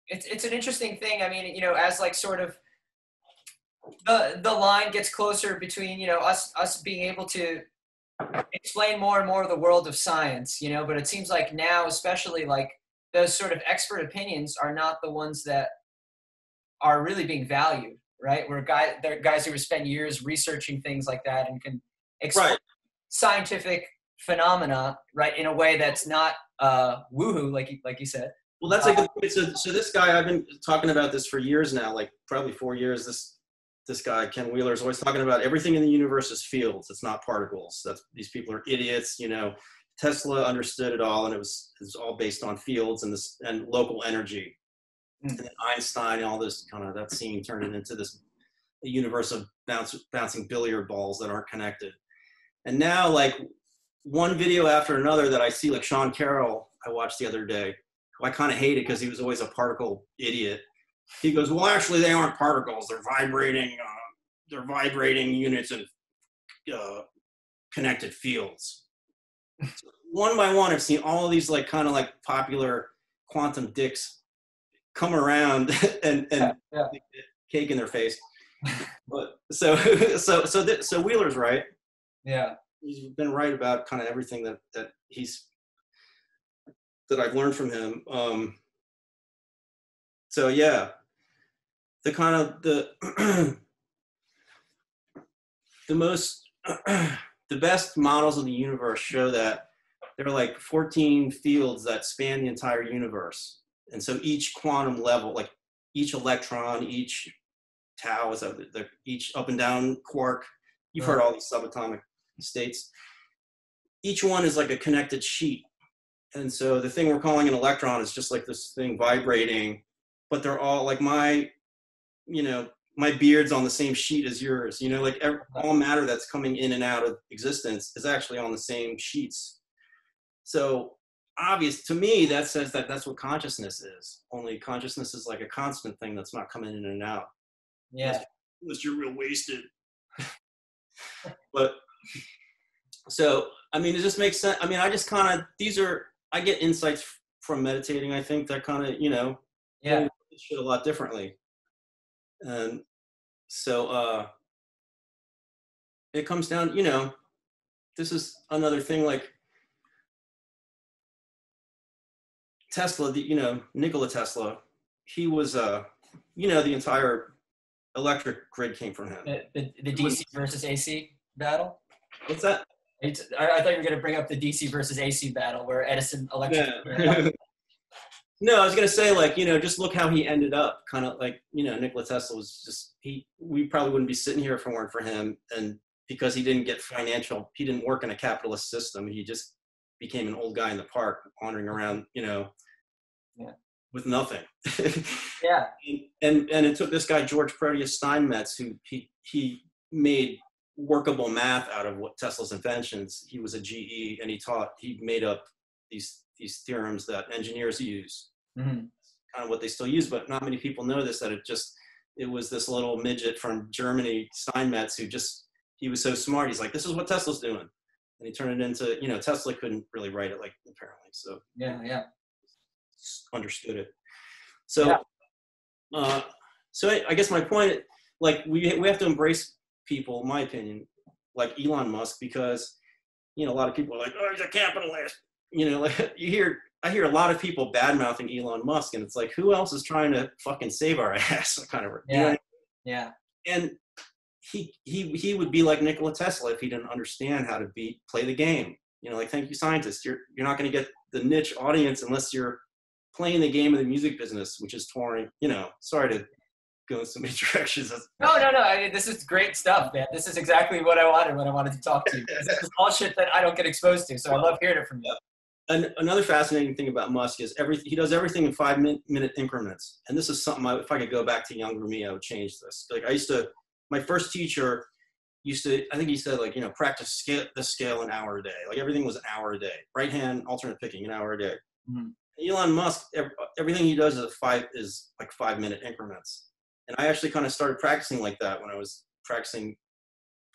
it's an interesting thing. I mean, you know, as like sort of the line gets closer between, you know, us being able to explain more and more of the world of science, you know, but it seems like now, especially, like those sort of expert opinions are not the ones that are really being valued, right? They're guys who have spent years researching things like that and can explain scientific phenomena, right, in a way that's not woohoo, like you said. Well, that's a good point. So this guy, I've been talking about this for years now, like probably 4 years. This guy, Ken Wheeler, is always talking about everything in the universe is fields. It's not particles. These people are idiots, you know. Tesla understood it all, and it was all based on fields and local energy. And then Einstein and all this that scene turned it into this universe of bouncing billiard balls that aren't connected. And now, like, one video after another that I see, like Sean Carroll, I watched the other day, who I kind of hated because he was always a particle idiot. He goes, well, actually, they aren't particles. They're vibrating units of connected fields. So one by one, I've seen all of these like kind of like popular quantum dicks come around and cake in their face. But so Wheeler's right. Yeah. He's been right about kind of everything that I've learned from him. So yeah, the kind of the the best models of the universe show that there are like 14 fields that span the entire universe. And so each quantum level, like each electron, each tau, each up and down quark, you've heard all these subatomic states. Each one is like a connected sheet. And so the thing we're calling an electron is just like this thing vibrating, but they're all like my beard's on the same sheet as yours, like all matter that's coming in and out of existence is actually on the same sheets. So obvious to me, that says that that's what consciousness is. Only consciousness is like a constant thing that's not coming in and out. Yeah. Unless you're real wasted. But so, I mean, it just makes sense. I mean, I just kind of, I get insights from meditating, I think, that kind of, shit a lot differently. And so it comes down, this is another thing, like Tesla, Nikola Tesla, he was, the entire electric grid came from him. The DC versus AC battle? What's that? I thought you were going to bring up the DC versus AC battle where Edison electric. Yeah. No, I was going to say, like, just look how he ended up. Kind of like, Nikola Tesla was just, we probably wouldn't be sitting here if it weren't for him. And because he didn't he didn't work in a capitalist system. He just became an old guy in the park wandering around, with nothing. Yeah. And it took this guy, George Proteus Steinmetz, who he made workable math out of what Tesla's inventions. He was a GE, and he made up these theorems that engineers use. Mm-hmm. Kind of what they still use, but not many people know this, that it was this little midget from Germany, Steinmetz, he was so smart. He's like, this is what Tesla's doing. And he turned it into, Tesla couldn't really write it, like, apparently. So yeah. Understood it. So, so I guess my point, like, we have to embrace people, in my opinion, like Elon Musk, because, a lot of people are like, oh, he's a capitalist. Like I hear a lot of people bad mouthing Elon Musk, and it's like, who else is trying to fucking save our ass? Kind of. Yeah. Yeah. And he would be like Nikola Tesla if he didn't understand how to play the game. Like, thank you, scientists. You're not going to get the niche audience unless you're playing the game of the music business, which is touring. Sorry to go in so many directions. No. I mean, this is great stuff, man. This is exactly what I wanted when I wanted to talk to you. This is all shit that I don't get exposed to, so I love hearing it from you. And another fascinating thing about Musk is he does everything in 5-minute increments. And this is something, if I could go back to younger me, I would change this. Like, my first teacher I think he said, like, practice the scale an hour a day. Like, everything was an hour a day. Right hand, alternate picking, an hour a day. Mm-hmm. Elon Musk, everything he does is like 5-minute increments. And I actually kind of started practicing like that when I was practicing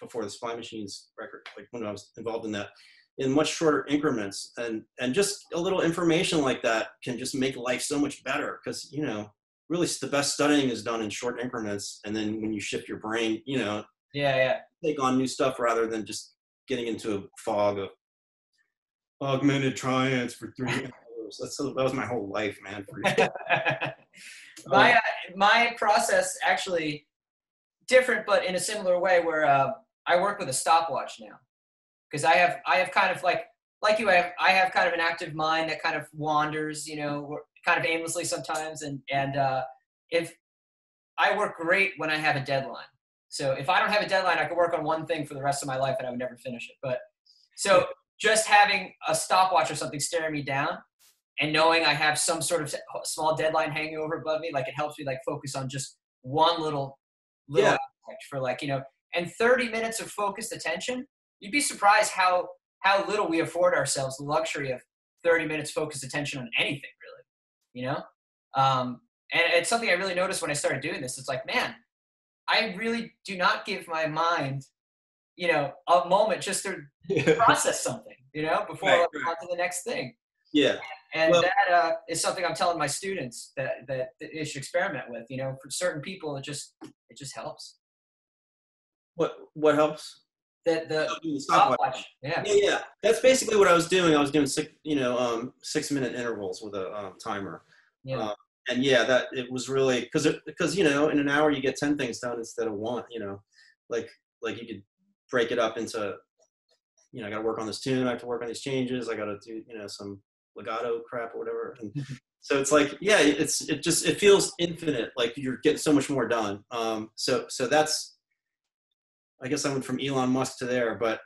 before the Spy Machines record, like when I was involved in that, in much shorter increments. And just a little information like that can just make life so much better, because, really the best studying is done in short increments. And then when you shift your brain, take on new stuff rather than just getting into a fog of augmented triads for 3 hours. That was my whole life, man. My process actually different, but in a similar way, where I work with a stopwatch now, because I have kind of like you, I have kind of an active mind that kind of wanders, kind of aimlessly sometimes, and if I work great when I have a deadline. So if I don't have a deadline, I could work on one thing for the rest of my life and I would never finish it. But so just having a stopwatch or something staring me down and knowing I have some sort of small deadline hanging over above me, like it helps me like focus on just one little aspect for like, and 30 minutes of focused attention, you'd be surprised how little we afford ourselves the luxury of 30 minutes focused attention on anything really, and it's something I really noticed when I started doing this. It's like, man, I really do not give my mind, a moment just to process something, before I move on to the next thing. Yeah. And that is something I'm telling my students that they should experiment with. For certain people, it just helps. What helps? The stopwatch. Yeah. Yeah. That's basically what I was doing. I was doing 6-minute intervals with a timer. Yeah. And that it was really because in an hour you get 10 things done instead of one. Like you could break it up into, I got to work on this tune. I have to work on these changes. I got to do some legato crap or whatever. And so it's like, it feels infinite. Like you're getting so much more done. So that's, I guess I went from Elon Musk to there, but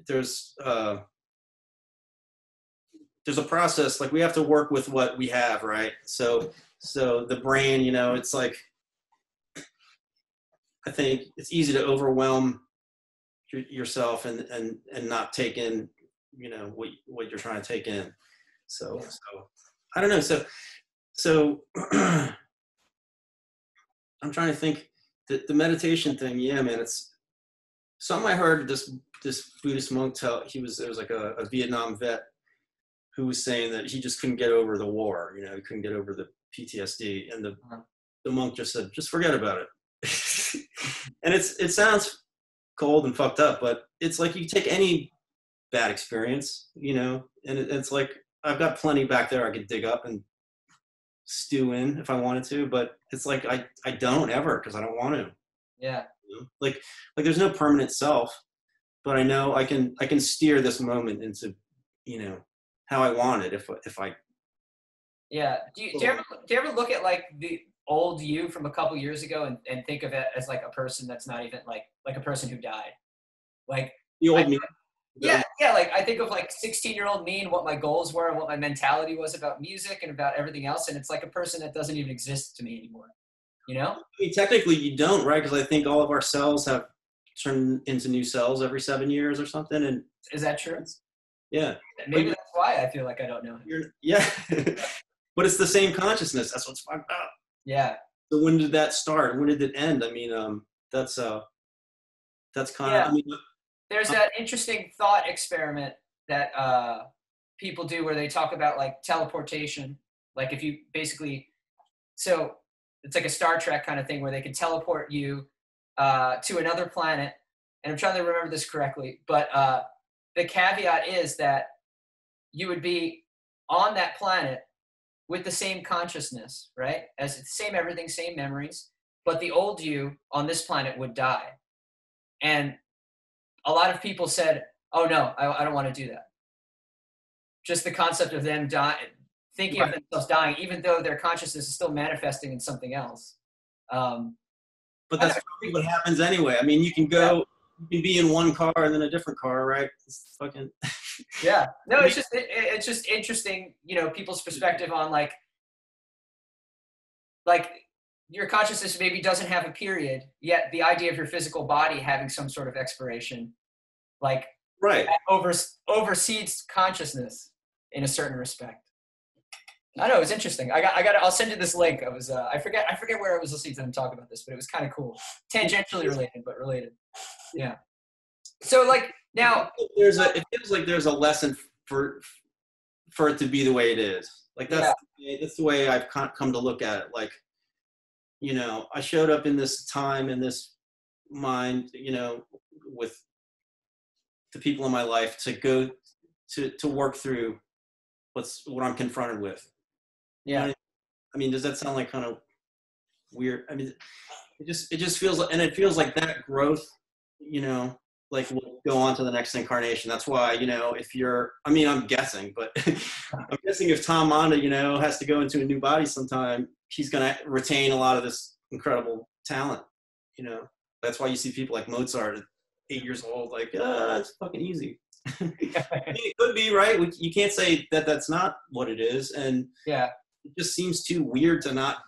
there's a process. Like we have to work with what we have, right? So the brain, it's like, I think it's easy to overwhelm yourself and not take in, what you're trying to take in. So I don't know. So I'm trying to think the meditation thing. Yeah, man, it's something I heard this Buddhist monk tell. There was like a Vietnam vet who was saying that he just couldn't get over the war. He couldn't get over the PTSD, and the monk just said, just forget about it. And it sounds cold and fucked up, but it's like you take any bad experience, and it's like I've got plenty back there I could dig up and stew in if I wanted to, but it's like I don't ever because I don't want to. Yeah. Like there's no permanent self, but I know I can steer this moment into how I want it if I. Yeah. Do you ever look at like the old you from a couple years ago and think of it as like a person that's not even like a person who died? Like the old me. Yeah. Like I think of like 16-year-old me and what my goals were and what my mentality was about music and about everything else. And it's like a person that doesn't even exist to me anymore. I mean, technically you don't, right? Because I think all of our cells have turned into new cells every 7 years or something. And is that true? Yeah. Maybe that's why I feel like I don't know. Yeah. But it's the same consciousness. That's what's fucked up. Yeah. So when did that start? When did it end? I mean, that's kind of. I mean, there's that interesting thought experiment that people do where they talk about like teleportation. Like if you basically, so it's like a Star Trek kind of thing where they can teleport you to another planet. And I'm trying to remember this correctly, but the caveat is that you would be on that planet with the same consciousness, right? As same everything, same memories, but the old you on this planet would die. And a lot of people said, oh no, I don't want to do that. Just the concept of them thinking of themselves dying, even though their consciousness is still manifesting in something else. But that's probably what happens anyway. I mean, you can go, you can be in one car and then a different car, right? It's fucking. Yeah. No, it's just interesting, people's perspective on like your consciousness maybe doesn't have a period, yet the idea of your physical body having some sort of expiration, like oversees consciousness in a certain respect. I know, it's interesting. I'll send you this link. I forget where I was listening to them talk about this, but it was kind of cool. Tangentially related, but related. Yeah. So like now it feels like there's a lesson for it to be the way it is. Like that's the way I've come to look at it. Like, I showed up in this time in this mind, with the people in my life to go to work through what I'm confronted with. Yeah. I mean, does that sound like kind of weird? I mean, it just feels like, and it feels like that growth, like we'll go on to the next incarnation. That's why, if you're, I mean, I'm guessing, but I'm guessing if Tom Monda, has to go into a new body sometime, he's going to retain a lot of this incredible talent. That's why you see people like Mozart at 8 years old, like, it's fucking easy. It could be, right? You can't say that that's not what it is, and Yeah. it just seems too weird to not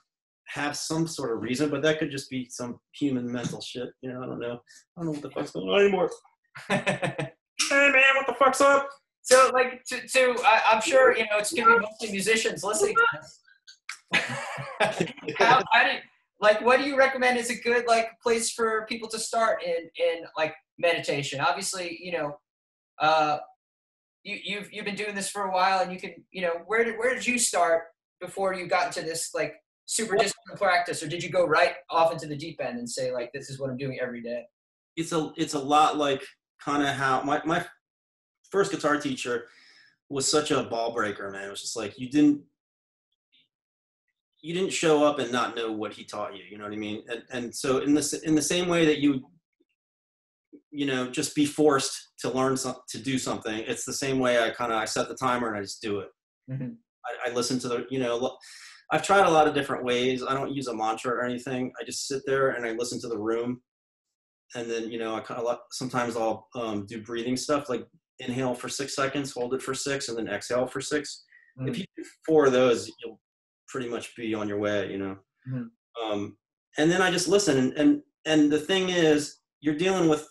have some sort of reason, but that could just be some human mental shit. You know, I don't know what the fuck's going on anymore. Hey man, what the fuck's up? So, like, I'm sure, you know, it's going to be mostly musicians listening to this. How do you, like, what do you recommend is a good, like, place for people to start in like, meditation? Obviously, you know, you've been doing this for a while, and you can, you know, where did you start before you got into this, like, super disciplined practice, or did you go right off into the deep end and say, like, this is what I'm doing every day? It's a lot like kind of how my first guitar teacher was such a ball breaker, man. It was just like you didn't show up and not know what he taught you. You know what I mean? And so in the same way that you know, just be forced to learn to do something, it's the same way I set the timer and I just do it. Mm-hmm. I listen to the, you know, I've tried a lot of different ways. I don't use a mantra or anything. I just sit there and I listen to the room. And then, you know, sometimes I'll do breathing stuff, like inhale for 6 seconds, hold it for 6, and then exhale for 6. Mm-hmm. If you do 4 of those, you'll pretty much be on your way, you know. Mm-hmm. And then I just listen. And the thing is, you're dealing with,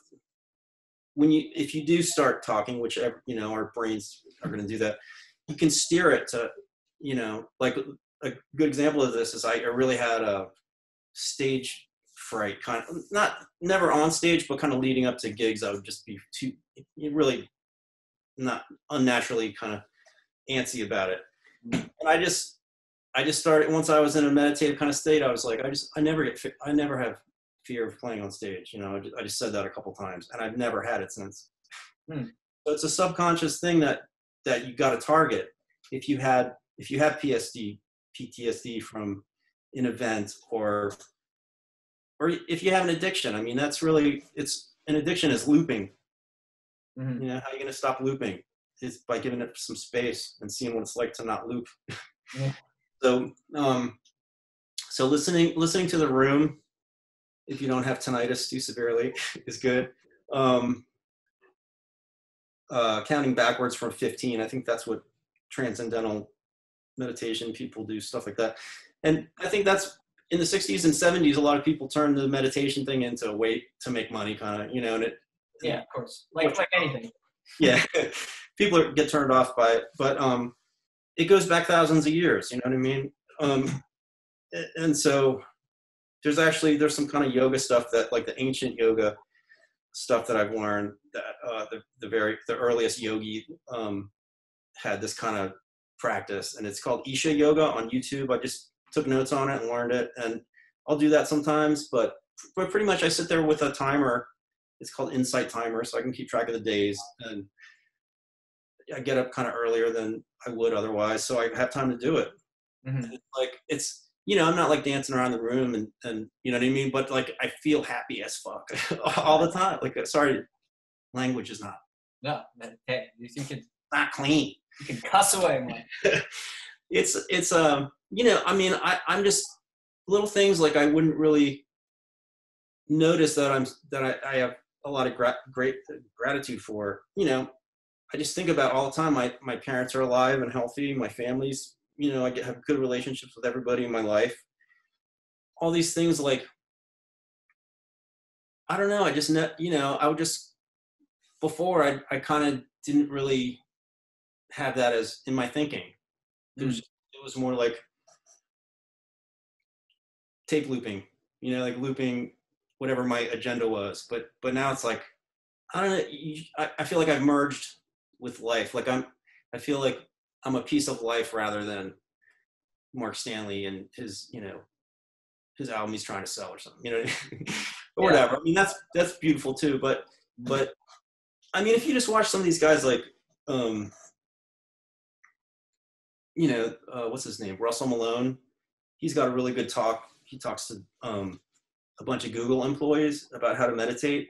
if you do start talking, which, you know, our brains are going to do that, you can steer it to, you know, like a good example of this is I really had a stage fright, kind of never on stage, but kind of leading up to gigs. I would just be really not unnaturally kind of antsy about it. And I just started, once I was in a meditative kind of state, I was like, I never have fear of playing on stage. You know, I just said that a couple times, and I've never had it since. So it's a subconscious thing that you got to target. If you have PTSD from an event, or if you have an addiction, I mean, that's really, an addiction is looping. Mm-hmm. You know, how are you going to stop looping? Is by giving it some space and seeing what it's like to not loop. Yeah. So listening to the room, if you don't have tinnitus too severely, is good. Counting backwards from 15, I think that's what transcendental meditation people do, stuff like that. And I think that's, in the 60s and 70s, a lot of people turned the meditation thing into a way to make money, kind of, you know, and yeah, of course, like anything. Yeah, people get turned off by it, but it goes back thousands of years, you know what I mean? And so there's some kind of yoga stuff that, like the ancient yoga stuff that I've learned, that the earliest yogi had this kind of practice, and it's called Isha Yoga on YouTube. I just took notes on it and learned it, and I'll do that sometimes, but pretty much I sit there with a timer. It's called Insight Timer, so I can keep track of the days, and I get up kind of earlier than I would otherwise, so I have time to do it. Mm-hmm. It's you know, I'm not like dancing around the room and you know what I mean, but like I feel happy as fuck all the time. Like, sorry, language is not. No, hey, you can not clean. You can cuss away, man. It's you know, I mean, I'm just little things like I wouldn't really notice that I have a lot of great gratitude for. You know, I just think about all the time. My parents are alive and healthy. My family's, you know, I have good relationships with everybody in my life. All these things, like, I don't know. I just, you know, I would just, before I kind of didn't really have that as in my thinking. It was more like tape looping, you know, like looping whatever my agenda was. But now it's like, I don't know. I feel like I've merged with life. Like I feel like I'm a piece of life rather than Mark Stanley and his, you know, his album he's trying to sell or something, you know, or whatever. I mean, that's beautiful too. But I mean, if you just watch some of these guys, like, you know, what's his name? Russell Malone. He's got a really good talk. He talks to a bunch of Google employees about how to meditate.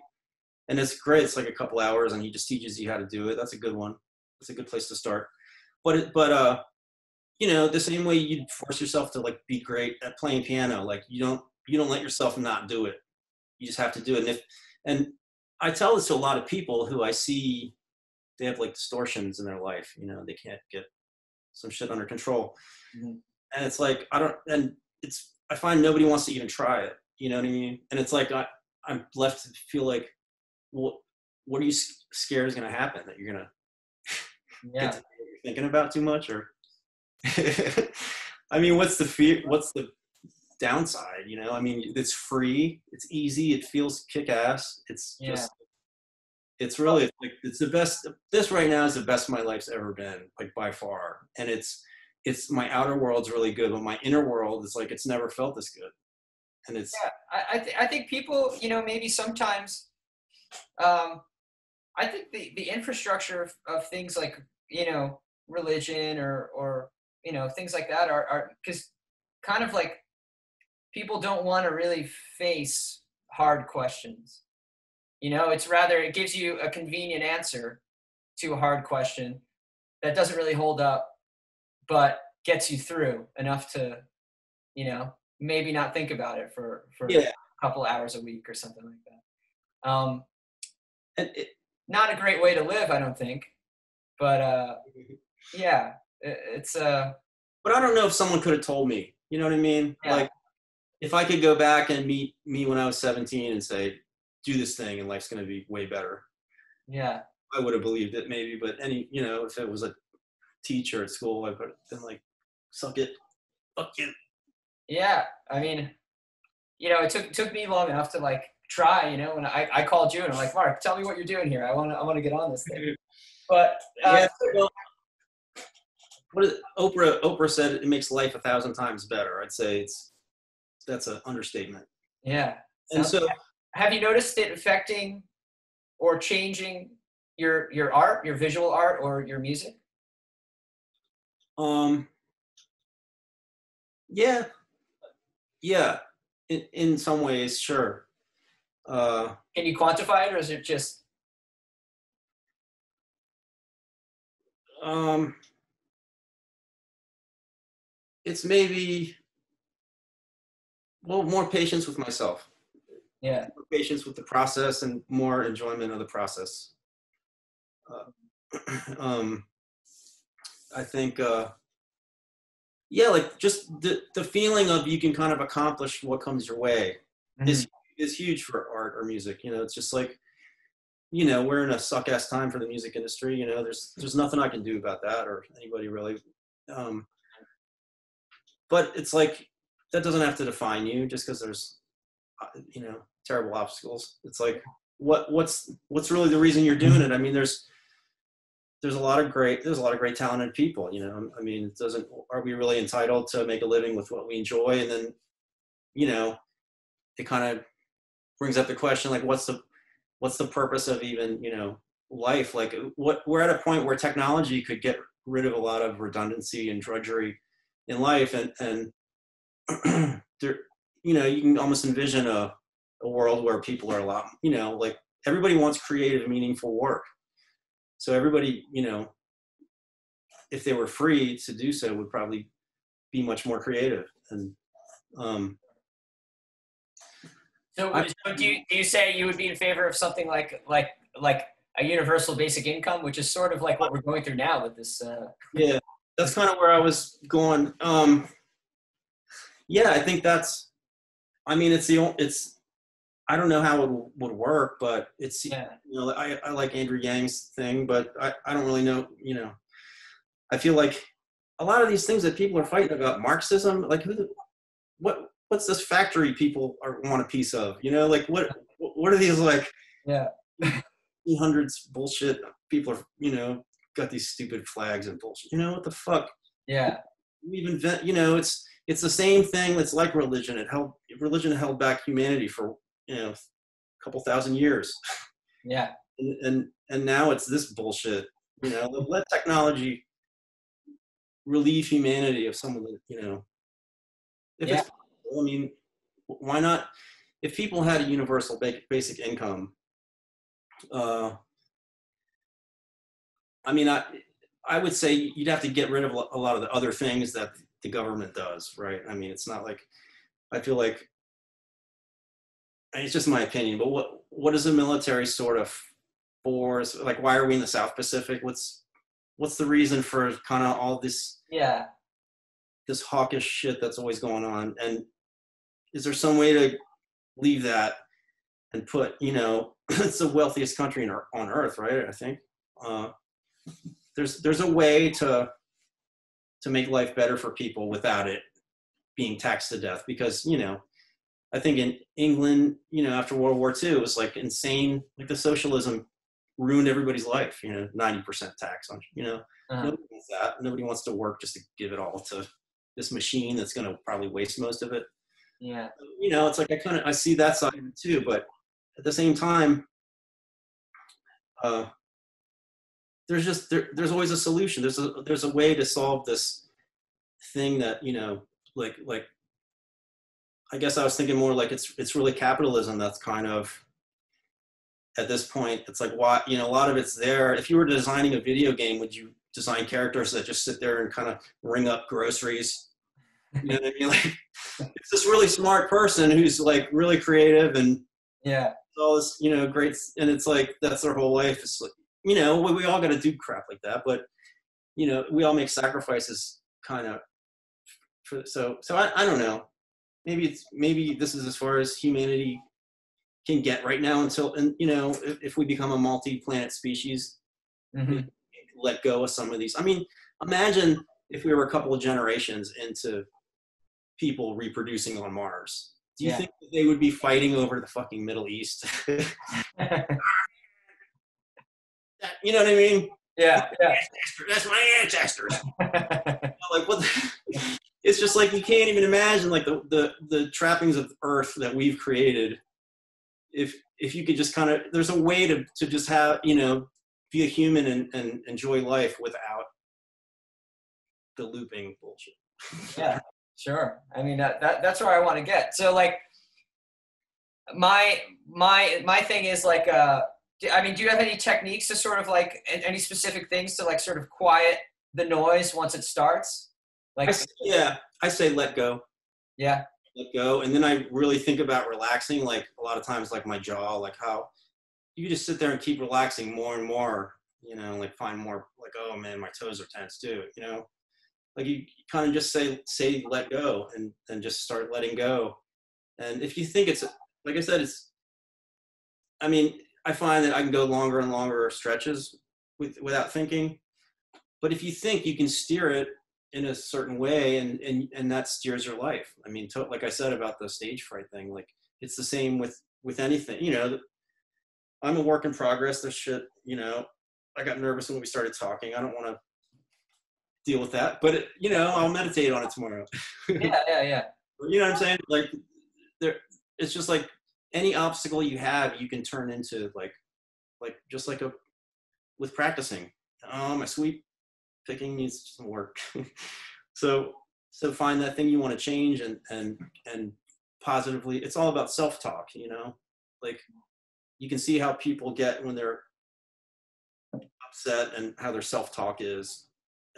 And it's great. It's like a couple hours and he just teaches you how to do it. That's a good one. That's a good place to start. But you know, the same way you'd force yourself to like be great at playing piano, like you don't let yourself not do it. You just have to do it. And I tell this to a lot of people who I see they have like distortions in their life. You know, they can't get some shit under control. Mhm. And it's like, I find nobody wants to even try it. You know what I mean? And it's like, I'm left to feel like, what are you scared is going to happen? That you're going to Yeah. you're thinking about too much, or I mean, what's the fear? What's the downside? You know, I mean, it's free, it's easy, it feels kick-ass. It's just, it's really like, it's the best. This right now is the best my life's ever been, like by far. And it's my outer world's really good, but my inner world is like, it's never felt this good. And it's, I think people, you know, maybe sometimes, I think the infrastructure of things like, you know, religion or you know, things like that are because kind of like people don't want to really face hard questions. You know, it's rather, it gives you a convenient answer to a hard question that doesn't really hold up, but gets you through enough to, you know, maybe not think about it for a couple hours a week or something like that. and Not a great way to live, I don't think, but yeah, it's but I don't know if someone could have told me, you know what I mean? Yeah. Like, if I could go back and meet me when I was 17 and say, do this thing and life's going to be way better, yeah. I would have believed it maybe. But you know, if it was a teacher at school, I would have been like, suck it, fuck you. Yeah, I mean, you know, it took me long enough to like try, you know, when I called you and I'm like, Mark, tell me what you're doing here. I want to get on this thing. But Yeah, well, what is it? Oprah said it makes life 1,000 times better. I'd say that's an understatement. Yeah. And so, have you noticed it affecting or changing your art, your visual art, or your music? yeah, in some ways, sure. Can you quantify it, or is it just? It's maybe, well, more patience with myself. Yeah. More patience with the process and more enjoyment of the process. I think, yeah, like just the feeling of you can kind of accomplish what comes your way is huge for art or music. You know, it's just like, you know, we're in a suck ass time for the music industry. You know, there's nothing I can do about that, or anybody really. But it's like, that doesn't have to define you just because there's, you know, terrible obstacles. It's like, what's really the reason you're doing it? I mean, there's a lot of great talented people, you know. I mean, are we really entitled to make a living with what we enjoy? And then, you know, it kind of brings up the question, like, what's the purpose of even, you know, life? Like, we're at a point where technology could get rid of a lot of redundancy and drudgery in life, and there, you know, you can almost envision a world where people are a lot, you know, like, everybody wants creative, meaningful work. So everybody, you know, if they were free to do so, would probably be much more creative. And So do you say you would be in favor of something like a universal basic income, which is sort of like what we're going through now with this? Yeah, that's kind of where I was going. Yeah, I think that's, I mean, it's I don't know how it would work, but it's, you know, I like Andrew Yang's thing, but I don't really know, you know. I feel like a lot of these things that people are fighting about, Marxism, like, what's this factory people want a piece of, you know, like, what are these, like, 1800s bullshit people are, you know, got these stupid flags and bullshit, you know, what the fuck? Yeah. We've invented, you know, it's the same thing that's like religion. Religion held back humanity for, you know, a couple thousand years. Yeah. And now it's this bullshit, you know. Let technology relieve humanity of some of the, you know, if it's, I mean, why not? If people had a universal basic income, I mean, I would say you'd have to get rid of a lot of the other things that the government does, right? I mean, it's not like, I feel like, it's just my opinion, but what does the military sort of for? Like, why are we in the South Pacific? What's the reason for kind of all this this hawkish shit that's always going on? And is there some way to leave that and put, it's the wealthiest country on earth, right? I think there's a way to make life better for people without it being taxed to death, because I think in England, after World War II, it was like insane. Like the socialism ruined everybody's life. 90% tax on. Nobody wants that. Nobody wants to work just to give it all to this machine that's going to probably waste most of it. Yeah. It's like I see that side of it too, but at the same time, there's always a solution. There's a way to solve this thing that like I guess I was thinking more like it's really capitalism that's kind of, at this point, it's like, why, a lot of it's there. If you were designing a video game, would you design characters that just sit there and kind of ring up groceries? You know what I mean? Like, it's this really smart person who's like really creative and all this, great, and it's like that's their whole life. It's like, we all got to do crap like that, but we all make sacrifices kind of for. So I don't know. Maybe this is as far as humanity can get right now until, and if we become a multi-planet species, let go of some of these. I mean, imagine if we were a couple of generations into people reproducing on Mars. Do you think that they would be fighting over the fucking Middle East? You know what I mean? Yeah. That's my ancestors. Like what? It's just like you can't even imagine like the trappings of Earth that we've created. If you could just kind of, there's a way to just have, be a human and enjoy life without the looping bullshit. Yeah, sure. I mean, that's where I want to get. So like my thing is like, I mean, do you have any techniques to sort of like, any specific things to like sort of quiet the noise once it starts? Like, I say let go. Yeah. Let go. And then I really think about relaxing. Like a lot of times, like my jaw, like how you just sit there and keep relaxing more and more, like find more like, oh man, my toes are tense too. Like you kind of just say, let go and just start letting go. And if you think it's, like I said, I find that I can go longer and longer stretches without thinking. But if you think, you can steer it in a certain way, and that steers your life. I mean, like I said about the stage fright thing, like it's the same with anything. I'm a work in progress. There's shit. I got nervous when we started talking. I don't want to deal with that, but I'll meditate on it tomorrow. Yeah. You know what I'm saying? Like it's just like any obstacle you have, you can turn into like just like with practicing. My sweep picking needs some work. so find that thing you want to change and positively. It's all about self-talk, like you can see how people get when they're upset and how their self-talk is.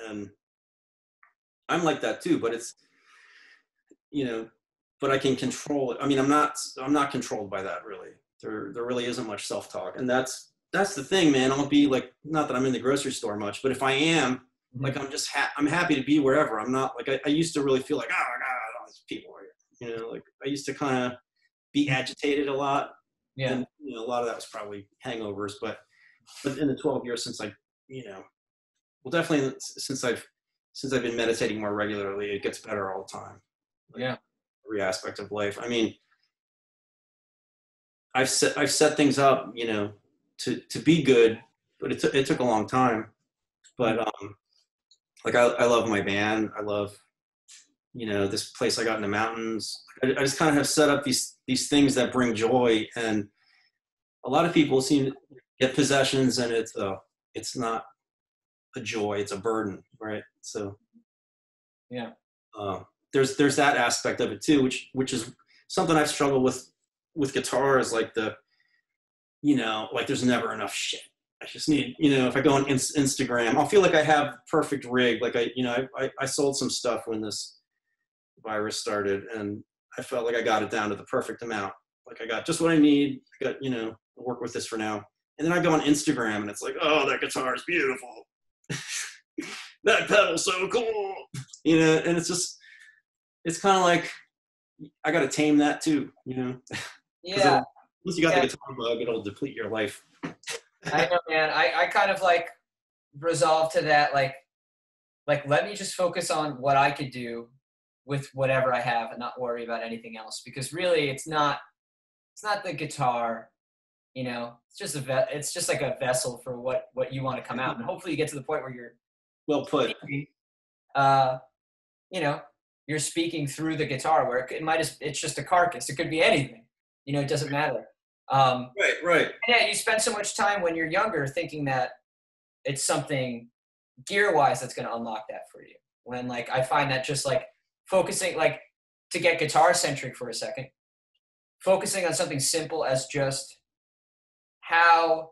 And I'm like that too, but it's, but I can control it. I mean, I'm not controlled by that really. There really isn't much self-talk. And that's the thing, man. I'll be like, not that I'm in the grocery store much, but if I am, like, I'm just, I'm happy to be wherever. I'm not like, I used to really feel like, oh God, all these people are here. Like I used to kind of be agitated a lot. Yeah. And, a lot of that was probably hangovers, but in the 12 years since well, definitely since I've been meditating more regularly, it gets better all the time. Like, every aspect of life. I mean, I've set things up, to be good, but it took a long time. But like I love my band. I love, this place I got in the mountains. I just kind of have set up these things that bring joy, and a lot of people seem to get possessions, and it's not a joy, it's a burden, right? So there's that aspect of it too, which is something I've struggled with guitar, is like like there's never enough shit. I just need, if I go on Instagram, I'll feel like I have perfect rig. Like I sold some stuff when this virus started, and I felt like I got it down to the perfect amount. Like I got just what I need. I got, work with this for now. And then I go on Instagram and it's like, oh, that guitar is beautiful. That pedal's so cool. You know, and it's kind of like, I got to tame that too, you know? Yeah. Once you got the guitar bug, it'll deplete your life. I know, man. I kind of like resolved to that, like let me just focus on what I could do with whatever I have and not worry about anything else, because really it's not the guitar, you know. It's just it's just like a vessel for what you want to come out, and hopefully you get to the point where you're well put. Speaking, you know, you're speaking through the guitar, where it's just a carcass. It could be anything, you know. It doesn't matter. Right. Yeah, you spend so much time when you're younger thinking that it's something gear-wise that's going to unlock that for you. When, like, I find that just, like, focusing, like, to get guitar-centric for a second, focusing on something simple as just how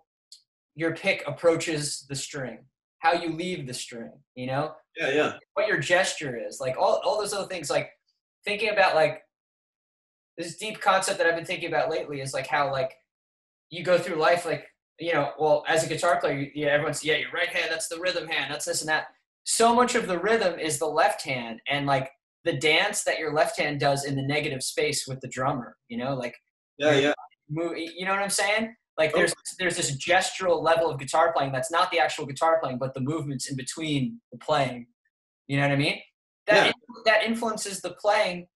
your pick approaches the string, how you leave the string, you know? Yeah. What your gesture is. Like, all those other things, like, thinking about, like, this deep concept that I've been thinking about lately is, like, how, like, you go through life, like, you know, well, as a guitar player, everyone's, your right hand, that's the rhythm hand, that's this and that. So much of the rhythm is the left hand, and, like, the dance that your left hand does in the negative space with the drummer, you know, like, Yeah. You know what I'm saying? Like, there's this gestural level of guitar playing that's not the actual guitar playing, but the movements in between the playing. You know what I mean? That influences the playing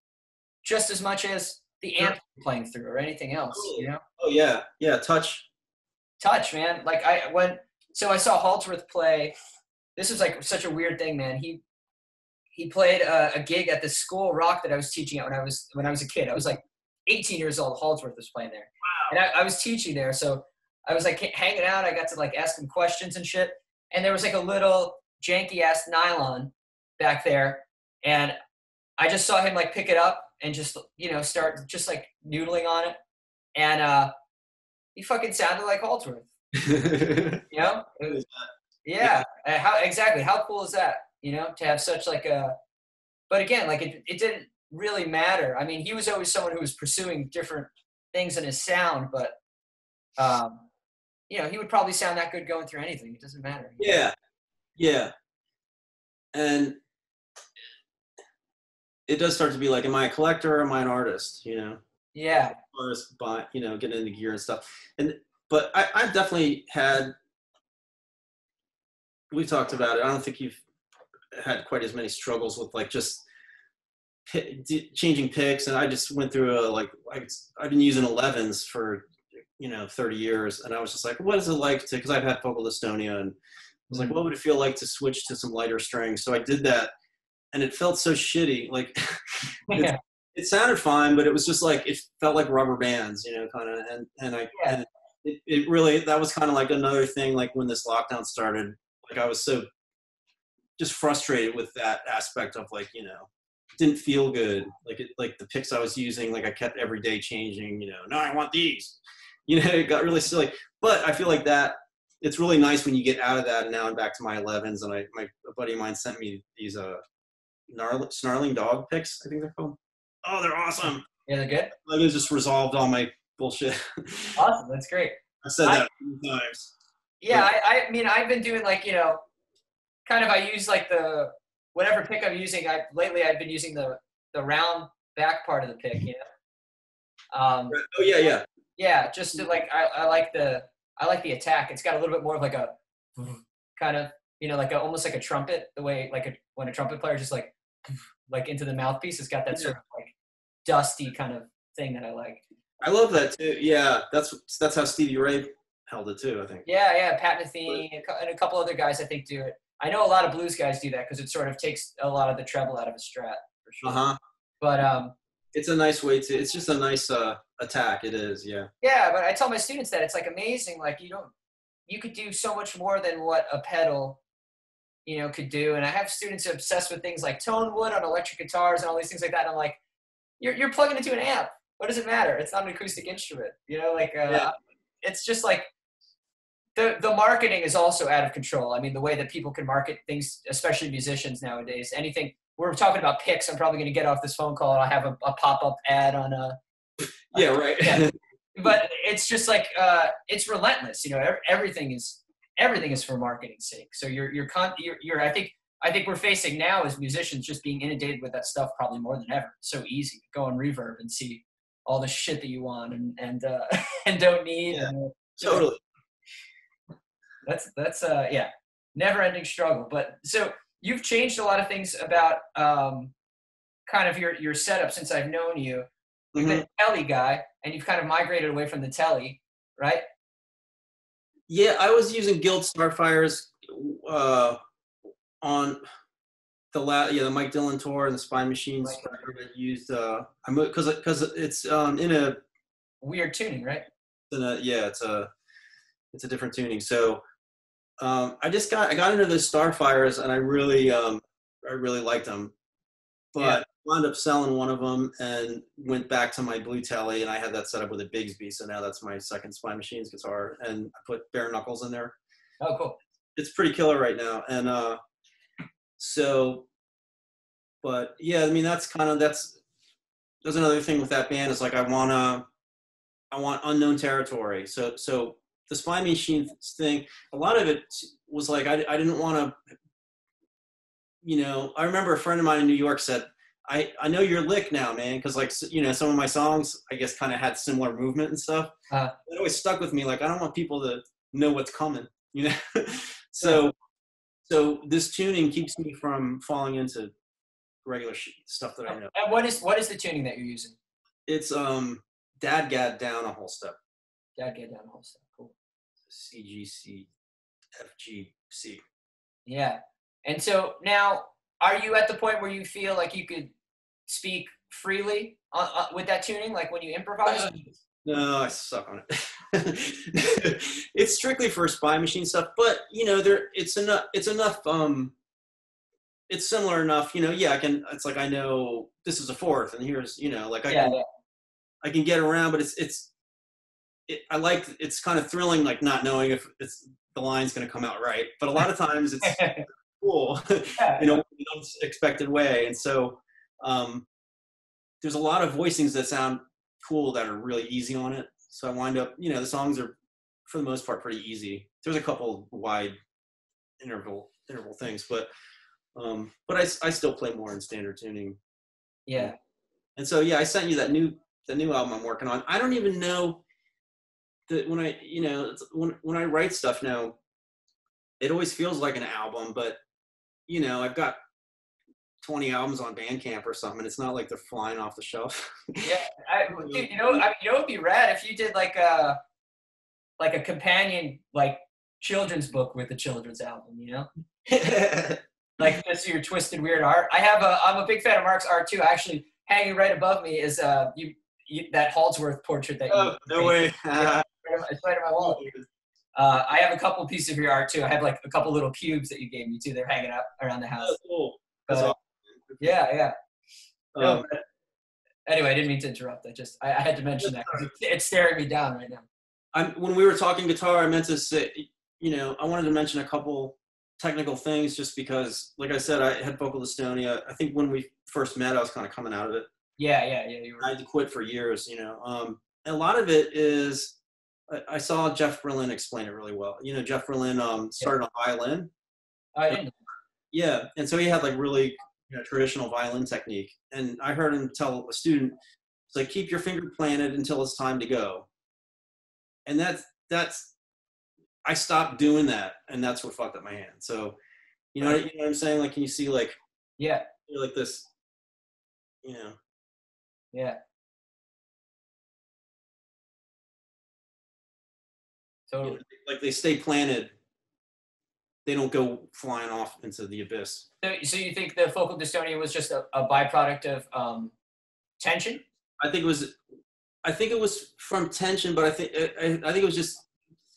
just as much as the amp playing through or anything else, you know? Oh, yeah, touch, man. Like, I saw Halsworth play. This was, like, such a weird thing, man. He played a gig at the school rock that I was teaching at when I was a kid. I was, like, 18 years old. Halsworth was playing there. Wow. And I was teaching there, so I was, like, hanging out. I got to, like, ask him questions and shit. And there was, like, a little janky-ass nylon back there, and I just saw him, like, pick it up and just, you know, start just, like, noodling on it. And he fucking sounded like Halsworth. You know? Yeah. How cool is that? You know, to have such, like, a – but again, like, it didn't really matter. I mean, he was always someone who was pursuing different things in his sound, but, you know, he would probably sound that good going through anything. It doesn't matter. Yeah. And it does start to be like, am I a collector or am I an artist, you know? Yeah. Artist, you know, getting into gear and stuff. But I've definitely had, we've talked about it. I don't think you've had quite as many struggles with, like, just changing picks. And I just went through I've been using 11s for, you know, 30 years. And I was just like, what is it like to, because I've had vocal dystonia, and I was like, what would it feel like to switch to some lighter strings? So I did that, and it felt so shitty. Like, it sounded fine, but it was just like, it felt like rubber bands, you know, kind of. And it really, that was kind of like another thing, like when this lockdown started, like I was so just frustrated with that aspect of, like, you know, it didn't feel good. Like the picks I was using, like I kept every day changing, you know, no, I want these, you know, it got really silly. But I feel like that, it's really nice when you get out of that. And now I'm back to my 11s, and a buddy of mine sent me these snarling dog picks, I think they're called. Oh, they're awesome. Yeah, they're good. Like, it just resolved all my bullshit. Awesome, that's great. I've said that a few times. Yeah, I mean, I've been doing, like, you know, kind of, I use, like, whatever pick I'm using. Lately I've been using the round back part of the pick, you know. Oh yeah. Yeah, just to, like, I like the attack. It's got a little bit more of, like, a kind of, you know, like almost like a trumpet, the way, like, when a trumpet player just like into the mouthpiece, it's got that sort of, like, dusty kind of thing that I like. I love that too. Yeah, that's how Stevie Ray held it too, I think. Yeah, Pat Metheny and a couple other guys, I think, do it. I know a lot of blues guys do that because it sort of takes a lot of the treble out of a strat, for sure. But it's a nice way to. It's just a nice attack. It is, yeah. Yeah, but I tell my students that it's, like, amazing. Like, you could do so much more than what a pedal, you know, could do. And I have students obsessed with things like tone wood on electric guitars and all these things like that. And I'm like, you're plugging into an amp. What does it matter? It's not an acoustic instrument, you know. Like, it's just like. The marketing is also out of control. I mean, the way that people can market things, especially musicians nowadays, anything. We're talking about picks. I'm probably going to get off this phone call and I'll have a pop-up ad on yeah, right. but it's just like it's relentless. Everything is for marketing's sake. So you're I think we're facing now as musicians just being inundated with that stuff probably more than ever. It's so easy to go on Reverb and see all the shit that you want and and don't need. Yeah, and, totally. That's yeah, never ending struggle. But so you've changed a lot of things about kind of your setup since I've known you. You've been a telly guy, and you've kind of migrated away from the telly, right? Yeah, I was using Guild Starfires on the Mike Dillon tour and the Spy Machines. I used because it's in a weird tuning, right? It's a different tuning. So I got into the Starfires and I really liked them, but wound up selling one of them and went back to my blue telly, and I had that set up with a Bigsby. So now that's my second Spy Machines guitar, and I put bare knuckles in there. Oh, cool. It's pretty killer right now. And but yeah, I mean, that's another thing with that band is like I want unknown territory. So the Spy Machine thing, a lot of it was like I didn't want to, I remember a friend of mine in New York said, I know your lick now, man, because like some of my songs I guess kind of had similar movement and stuff. It always stuck with me. Like I don't want people to know what's coming, So this tuning keeps me from falling into regular stuff that I know. And what is the tuning that you're using? It's Dadgad down a whole step. Dadgad down a whole step. Cool. C G C F G C. Yeah. And so now, are you at the point where you feel like you could speak freely with that tuning, like when you improvise? No, I suck on it. It's strictly for Spy Machine stuff, but it's enough. It's similar enough. I can. It's like I know this is a fourth, and here's like I can get around, but I like it's kind of thrilling, like not knowing if the line's going to come out right. But a lot of times it's cool, in an unexpected way. And so there's a lot of voicings that sound cool that are really easy on it. So I wind up, the songs are for the most part pretty easy. There's a couple wide interval things, but I still play more in standard tuning. Yeah. And so I sent you the new album I'm working on. I don't even know that when I write stuff now, it always feels like an album, but I've got 20 albums on Bandcamp or something. It's not like they're flying off the shelf. Yeah, dude, it'd be rad if you did like a companion like children's book with a children's album, like just your twisted weird art. I'm a big fan of Mark's art too. Actually, hanging right above me is that Halsworth portrait that you. No way. It's right on my wall. I have a couple pieces of your art too. I have like a couple little cubes that you gave me too. They're hanging up around the house. Oh, cool. That's awesome. Yeah. No, anyway, I didn't mean to interrupt. I had to mention that because it's staring me down right now. When we were talking guitar, I meant to say, I wanted to mention a couple technical things just because, like I said, I had vocal dystonia. I think when we first met, I was kind of coming out of it. Yeah. You were. I had to quit for years, a lot of it is, I saw Jeff Berlin explain it really well. Jeff Berlin started on violin. I didn't. Yeah, and so he had like really traditional violin technique. And I heard him tell a student, it's like, keep your finger planted until it's time to go. And that's I stopped doing that, and that's what fucked up my hand. So, you know what I'm saying? Like, can you see like, yeah, like this, Yeah. Totally. Like they stay planted. They don't go flying off into the abyss. So you think the focal dystonia was just a byproduct of tension? I think it was from tension, but I think it was just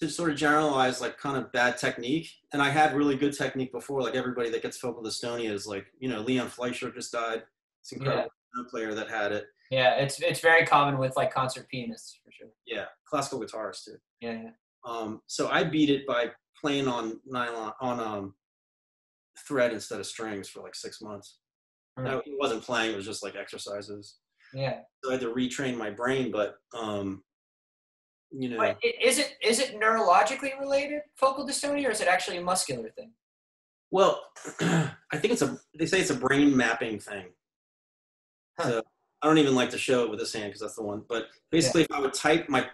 to sort of generalize like kind of bad technique. And I had really good technique before. Like everybody that gets focal dystonia is like, Leon Fleischer just died. It's an incredible player that had it. Yeah, it's very common with like concert pianists for sure. Yeah, classical guitarists too. Yeah. So I beat it by playing on nylon thread instead of strings for like 6 months. Right. Now, it wasn't playing; it was just like exercises. Yeah. So I had to retrain my brain, but you know. But is it neurologically related, focal dystonia, or is it actually a muscular thing? Well, I think they say it's a brain mapping thing. Huh. So I don't even like to show it with this hand because that's the one. But basically, if I would type my,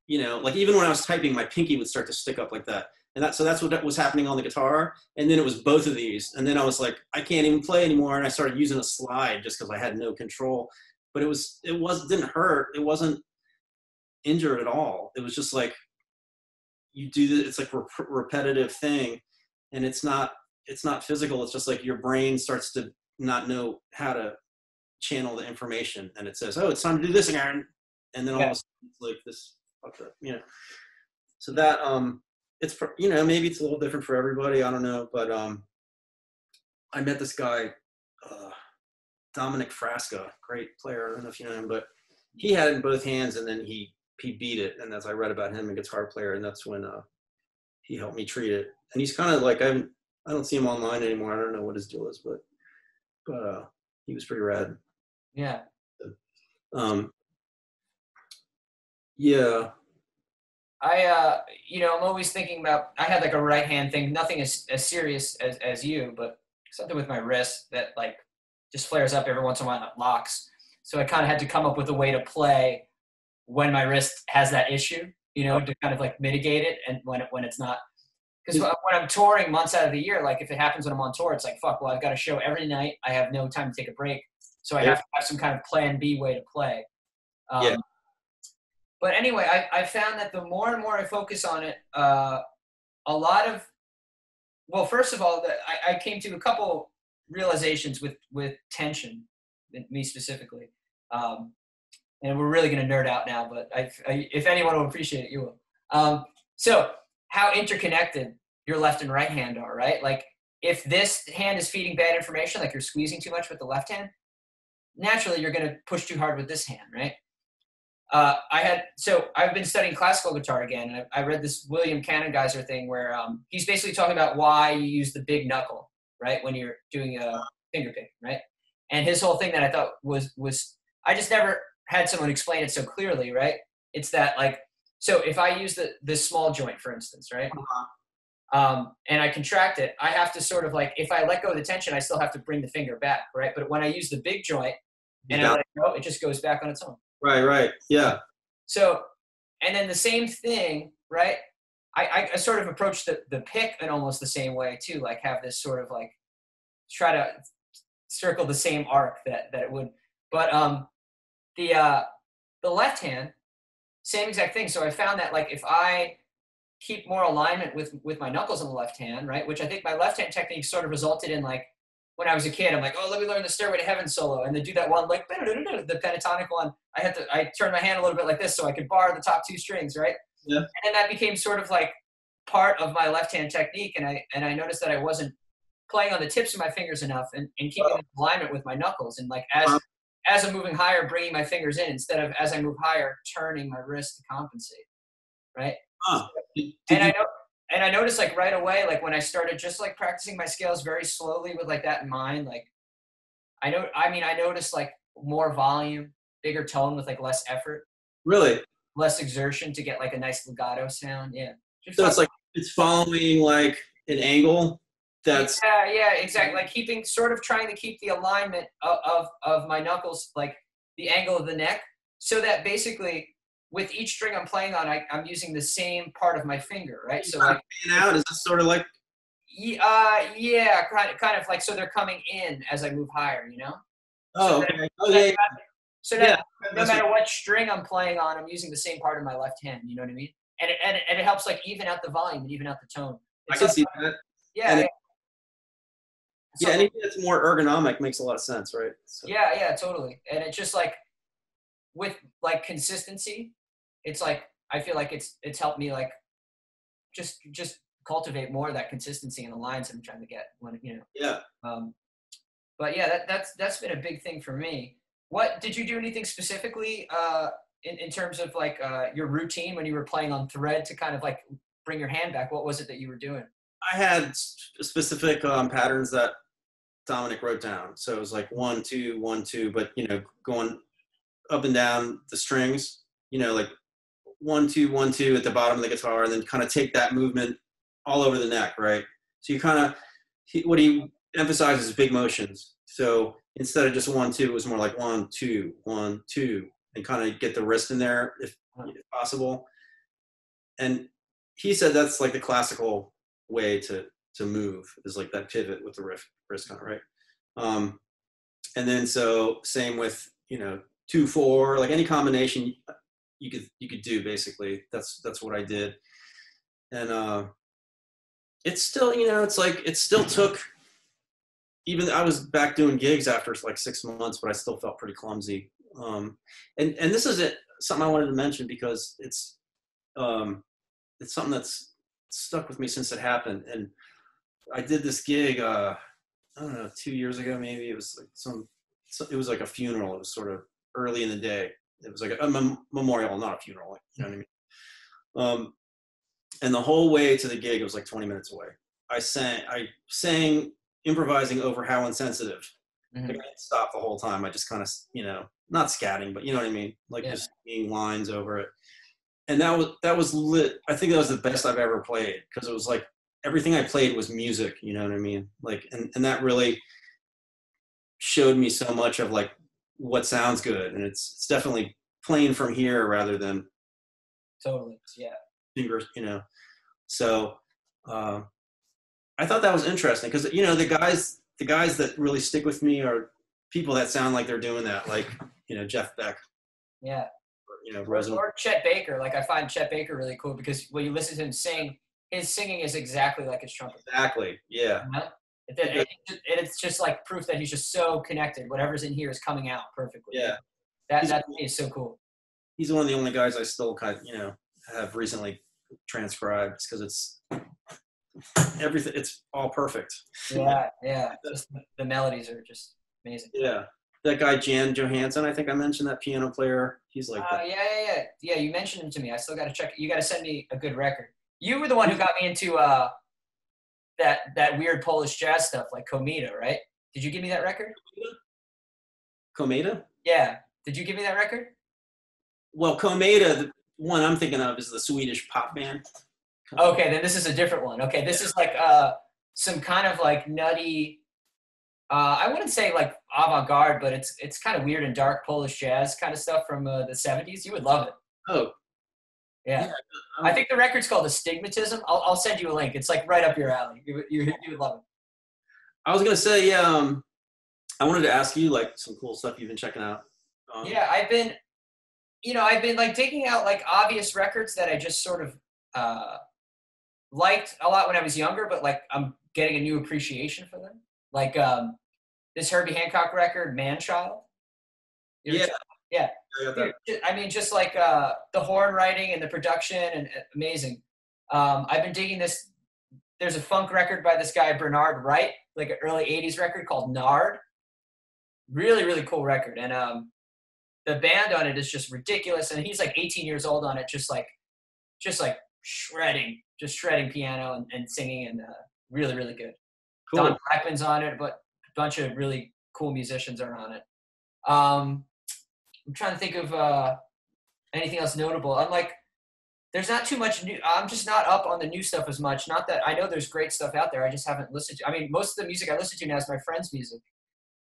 like even when I was typing, my pinky would start to stick up like that. And that's what was happening on the guitar. And then it was both of these. And then I was like, I can't even play anymore. And I started using a slide just because I had no control. But it didn't hurt. It wasn't injured at all. It was just like, you do this, it's like repetitive thing. And it's not physical. It's just like your brain starts to not know how to channel the information. And it says, oh, it's time to do this again. And then all of a sudden it's like this, so that, it's, maybe it's a little different for everybody. I don't know. But I met this guy, Dominic Frasca, great player. I don't know if you know him, but he had it in both hands and then he beat it. And as I read about him, a guitar player, and that's when he helped me treat it. And he's kind of like, I don't see him online anymore. I don't know what his deal is, but he was pretty rad. Yeah. Yeah. I'm always thinking about, I had like a right hand thing, nothing as serious as you, but something with my wrist that like just flares up every once in a while and it locks. So I kind of had to come up with a way to play when my wrist has that issue, to kind of like mitigate it. And when it's not, because when I'm touring months out of the year, like if it happens when I'm on tour, it's like, fuck, well, I've got a show every night. I have no time to take a break. So I have to have some kind of plan B way to play. But anyway, I found that the more and more I focus on it, first of all, I came to a couple realizations with tension, me specifically. And we're really going to nerd out now, but if anyone will appreciate it, you will. So how interconnected your left and right hand are, right? Like if this hand is feeding bad information, like you're squeezing too much with the left hand, naturally you're going to push too hard with this hand, right? I've been studying classical guitar again, and I read this William Canongeiser thing where he's basically talking about why you use the big knuckle, right, when you're doing a finger pick, right? And his whole thing that I thought was I just never had someone explain it so clearly, right? It's that like, so if I use the small joint, for instance, right, and I contract it, I have to sort of like, if I let go of the tension, I still have to bring the finger back, right? But when I use the big joint and I let it go, it just goes back on its own. Right. Yeah. So, and then the same thing, right? I sort of approach the pick in almost the same way too, like have this sort of like, try to circle the same arc that it would. But the left hand, same exact thing. So I found that like if I keep more alignment with my knuckles on the left hand, right, which I think my left hand technique sort of resulted in like, when I was a kid, I'm like, oh, let me learn the Stairway to Heaven solo. And then do that one, like, the pentatonic one. I turned my hand a little bit like this so I could bar the top two strings, right? Yeah. And then that became sort of like part of my left-hand technique. And I noticed that I wasn't playing on the tips of my fingers enough and keeping in alignment with my knuckles. And like, as I'm moving higher, bringing my fingers in instead of, as I move higher, turning my wrist to compensate, right? And I noticed like right away, like when I started just like practicing my scales very slowly with like that in mind, like I noticed like more volume, bigger tone with like less effort. Really? Less exertion to get like a nice legato sound. Yeah. So it's like, it's following like an angle that's. Yeah, exactly. Like trying to keep the alignment of my knuckles, like the angle of the neck, so that basically with each string I'm playing on, I'm using the same part of my finger, right? So like out, is this sort of like? Yeah, kind of like, so they're coming in as I move higher, Oh, okay. So that no matter what string I'm playing on, I'm using the same part of my left hand. You know what I mean? And it helps like even out the volume and even out the tone. I can see that. Yeah. Yeah, anything that's more ergonomic makes a lot of sense, right? So. Yeah, totally. And it's just like with like consistency, it's like I feel like it's helped me like just cultivate more of that consistency in the lines I'm trying to get when Yeah. But yeah, that's been a big thing for me. What did you do anything specifically in terms of like your routine when you were playing on thread to kind of like bring your hand back? What was it that you were doing? I had specific patterns that Dominic wrote down. So it was like 1, 2, 1, 2, but going up and down the strings, like 1 2 at the bottom of the guitar, and then kind of take that movement all over the neck, right? So you kind of what he emphasizes is big motions. So instead of just 1 2, it was more like 1 2 1 2, and kind of get the wrist in there if possible. And he said that's like the classical way to move, is like that pivot with the wrist kind of, right? And then so same with 2 4, like any combination you could do, basically. That's what I did. And it's still, it's like it still took, even I was back doing gigs after like 6 months, but I still felt pretty clumsy. And this is something I wanted to mention, because it's something that's stuck with me since it happened. And I did this gig, I don't know, 2 years ago, maybe. It was like it was like a funeral. It was sort of early in the day. It was like a memorial, not a funeral. You know what I mean? And the whole way to the gig, it was like 20 minutes away. I sang improvising over How Insensitive. Mm-hmm. Like, I didn't stop the whole time. I just kind of, not scatting, but you know what I mean? Like just singing lines over it. And that was lit. I think that was the best I've ever played, because it was like everything I played was music, you know what I mean? Like, and that really showed me so much of like what sounds good. And it's definitely playing from here rather than totally, yeah, fingers, So I thought that was interesting, because the guys that really stick with me are people that sound like they're doing that, like Jeff Beck. Yeah. Or or Chet Baker. Like, I find Chet Baker really cool, because when you listen to him sing, his singing is exactly like his trumpet. Exactly. Yeah. And it's just like proof that he's just so connected. Whatever's in here is coming out perfectly. Yeah. That to me is so cool. He's one of the only guys I still kind of, have recently transcribed, because it's everything. It's all perfect. Yeah. Yeah. Just the melodies are just amazing. Yeah. That guy, Jan Johansson, I think I mentioned, that piano player. He's like that. Yeah. You mentioned him to me. I still got to check. You got to send me a good record. You were the one who got me into that weird Polish jazz stuff, like Komeda, right? Did you give me that record? Komeda? Yeah. Did you give me that record? Well, Komeda, the one I'm thinking of is the Swedish pop band. Okay, then this is a different one. Okay, this is like some kind of like nutty, I wouldn't say like avant-garde, but it's kind of weird and dark Polish jazz kind of stuff from the 70s. You would love it. Oh. Yeah. I think the record's called Astigmatism. I'll send you a link. It's like right up your alley. You would love it. I was going to say, yeah, I wanted to ask you like some cool stuff you've been checking out. Yeah, I've been like digging out like obvious records that I just sort of liked a lot when I was younger, but like I'm getting a new appreciation for them. Like this Herbie Hancock record, Man Child. Yeah. Dude, I mean, just like the horn writing and the production, and amazing. I've been digging this. There's a funk record by this guy, Bernard Wright, like an early 80s record called Nard. Really, really cool record. And the band on it is just ridiculous. And he's like 18 years old on it, just like shredding piano and singing, and really, really good. Cool. Don Blackman's on it, but a bunch of really cool musicians are on it. I'm trying to think of anything else notable. I'm like, there's not too much new. I'm just not up on the new stuff as much. Not that I know there's great stuff out there. I just haven't listened to. I mean, most of the music I listen to now is my friends' music.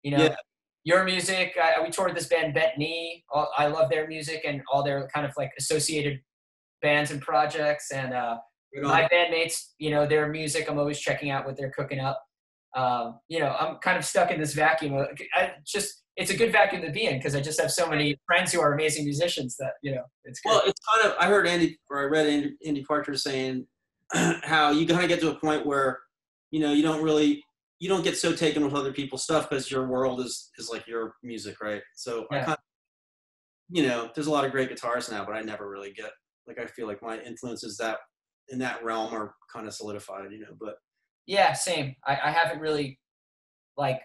Yeah. Your music. We toured this band Bent Knee. I love their music and all their kind of like associated bands and projects. And my bandmates, their music, I'm always checking out what they're cooking up. I'm kind of stuck in this vacuum. It's a good vacuum to be in, because I just have so many friends who are amazing musicians that, it's good. Well, it's kind of, I read Andy Partridge saying how you kind of get to a point where, you don't get so taken with other people's stuff, because your world is like your music, right? So I kind of, there's a lot of great guitarists now, but I never really get, like, I feel like my influences that in that realm are kind of solidified, but. Yeah, same. I haven't really, like,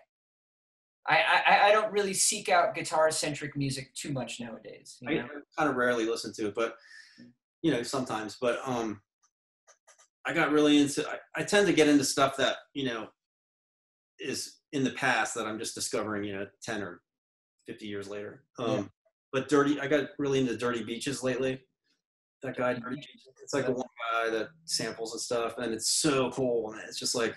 I don't really seek out guitar-centric music too much nowadays. I kind of rarely listen to it, but, sometimes. But I got really into, I tend to get into stuff that, is in the past that I'm just discovering, 10 or 50 years later. But I got really into Dirty Beaches lately. that guy. It's like the one guy that samples and stuff, and it's so cool. And it's just like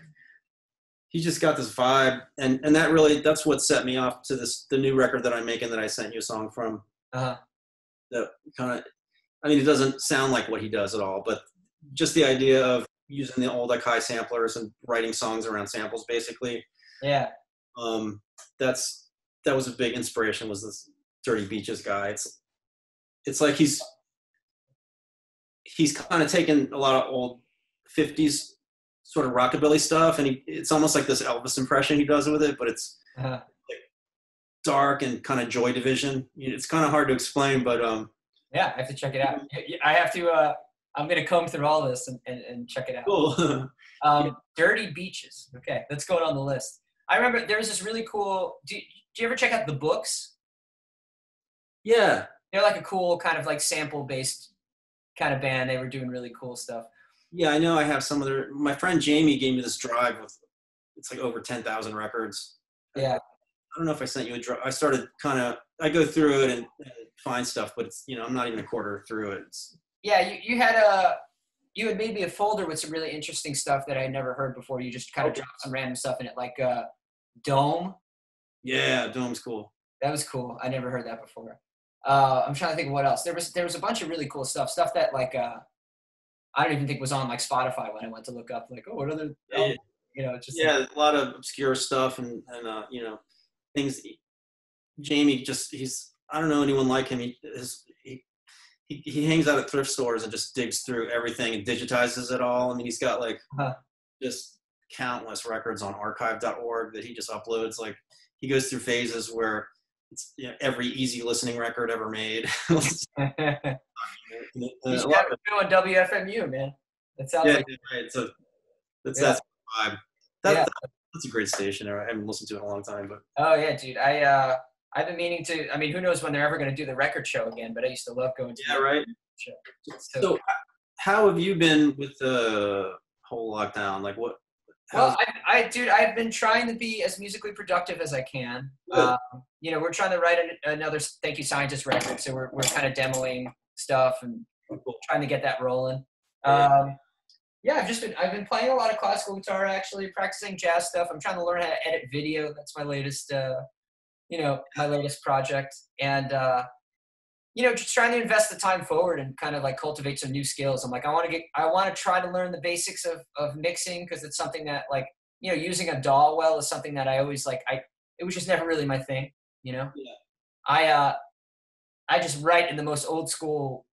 he just got this vibe, and that's what set me off to the new record that I'm making that I sent you a song from. That kind of, I mean, it doesn't sound like what he does at all, but just the idea of using the old Akai samplers and writing songs around samples, basically. Yeah. That was a big inspiration, was this Dirty Beaches guy. It's like he's kind of taken a lot of old 50s sort of rockabilly stuff, and it's almost like this Elvis impression he does with it, but it's like dark and kind of Joy Division. It's kind of hard to explain, but yeah, I have to check it out. I have to. I'm gonna comb through all this and check it out. Cool. Dirty Beaches. Okay, let's go on the list. I remember there was this really cool. Do you ever check out the books? Yeah. They're like a cool kind of like sample based kind of band. They were doing really cool stuff. Yeah, I know. I have some of my friend Jamie gave me this drive with, it's like over 10,000 records. Yeah. I don't know if I sent you a drive. I started I go through it and find stuff, but it's, I'm not even a quarter through it. Yeah, you had made me a folder with some really interesting stuff that I had never heard before. You just kind of dropped some random stuff in it, like Dome. Yeah, Dome's cool. That was cool. I never heard that before. I'm trying to think of what else. There was a bunch of really cool stuff that like I don't even think was on like Spotify when I went to look up like, oh, what other it's just a lot of obscure stuff and things. Jamie I don't know anyone like him. He hangs out at thrift stores and just digs through everything and digitizes it all. I mean, he's got like just countless records on archive.org that he just uploads. Like he goes through phases where it's every easy listening record ever made. He's got to do on WFMU, man. That sounds like right. So that's the vibe. That's a great station. I haven't listened to it in a long time, but oh yeah, dude. I've been meaning to. I mean, who knows when they're ever going to do the record show again? But I used to love going to the right. show. So, how have you been with the whole lockdown? Like, what? Well, I've been trying to be as musically productive as I can. We're trying to write another Thank You Scientist record, so we're kind of demoing stuff and trying to get that rolling. I've been playing a lot of classical guitar, actually, practicing jazz stuff. I'm trying to learn how to edit video. That's my latest, my latest project. And, just trying to invest the time forward and kind of like cultivate some new skills. I'm like, I want to try to learn the basics of mixing, because it's something that like, using a DAW well is something that I always like, it was just never really my thing, Yeah. I just write in the most old school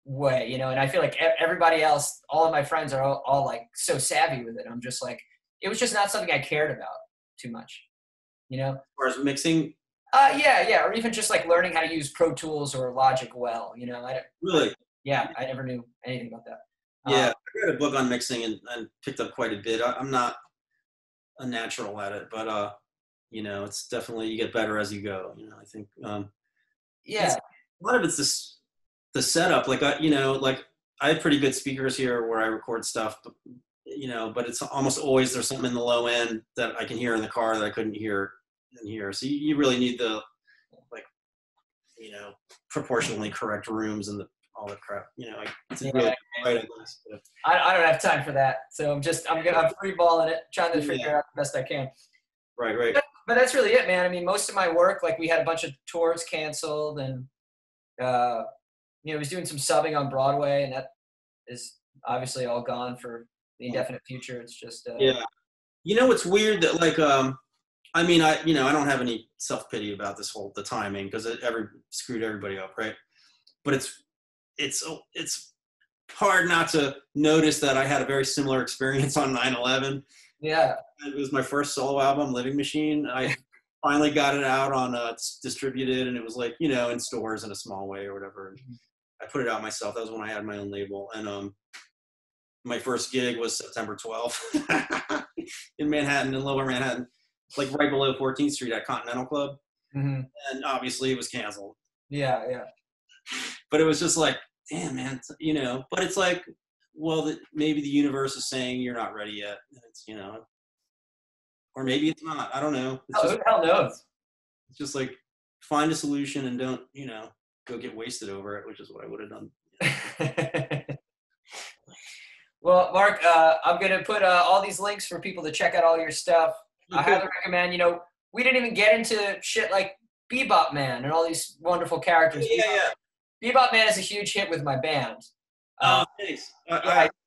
way, and I feel like everybody else, all of my friends are all like so savvy with it. I'm just like, it was just not something I cared about too much, As far as mixing? Or even just like learning how to use Pro Tools or Logic well, Really? Yeah, I never knew anything about that. Yeah, I read a book on mixing and picked up quite a bit. I'm not a natural at it, but it's definitely, you get better as you go. I think. A lot of it's the setup. Like I have pretty good speakers here where I record stuff, but it's almost always there's something in the low end that I can hear in the car that I couldn't hear in here. So you really need the proportionally correct rooms and all the crap. It's really right on this. I don't have time for that, so I'm free balling it, trying to figure out the best I can. Right. But that's really it, man. I mean, most of my work, like we had a bunch of tours canceled, and I was doing some subbing on Broadway, and that is obviously all gone for the indefinite future. It's just it's weird that like I don't have any self-pity about the timing, because it screwed everybody up, right? But it's hard not to notice that I had a very similar experience on 9/11. Yeah. It was my first solo album, Living Machine. I finally got it out on distributed, and it was like, in stores in a small way or whatever. And I put it out myself. That was when I had my own label. And my first gig was September 12th in Manhattan, in Lower Manhattan, like right below 14th Street at Continental Club. Mm-hmm. And obviously it was canceled. Yeah. But it was just like, damn, man, but it's like, well, maybe the universe is saying you're not ready yet. And it's, or maybe it's not. I don't know. Who the hell knows? It's just like, find a solution and don't, go get wasted over it, which is what I would have done. Well, Mark, I'm going to put all these links for people to check out all your stuff. I highly recommend, we didn't even get into shit like Bebop Man and all these wonderful characters. Yeah. Bebop Man is a huge hit with my band. Thanks.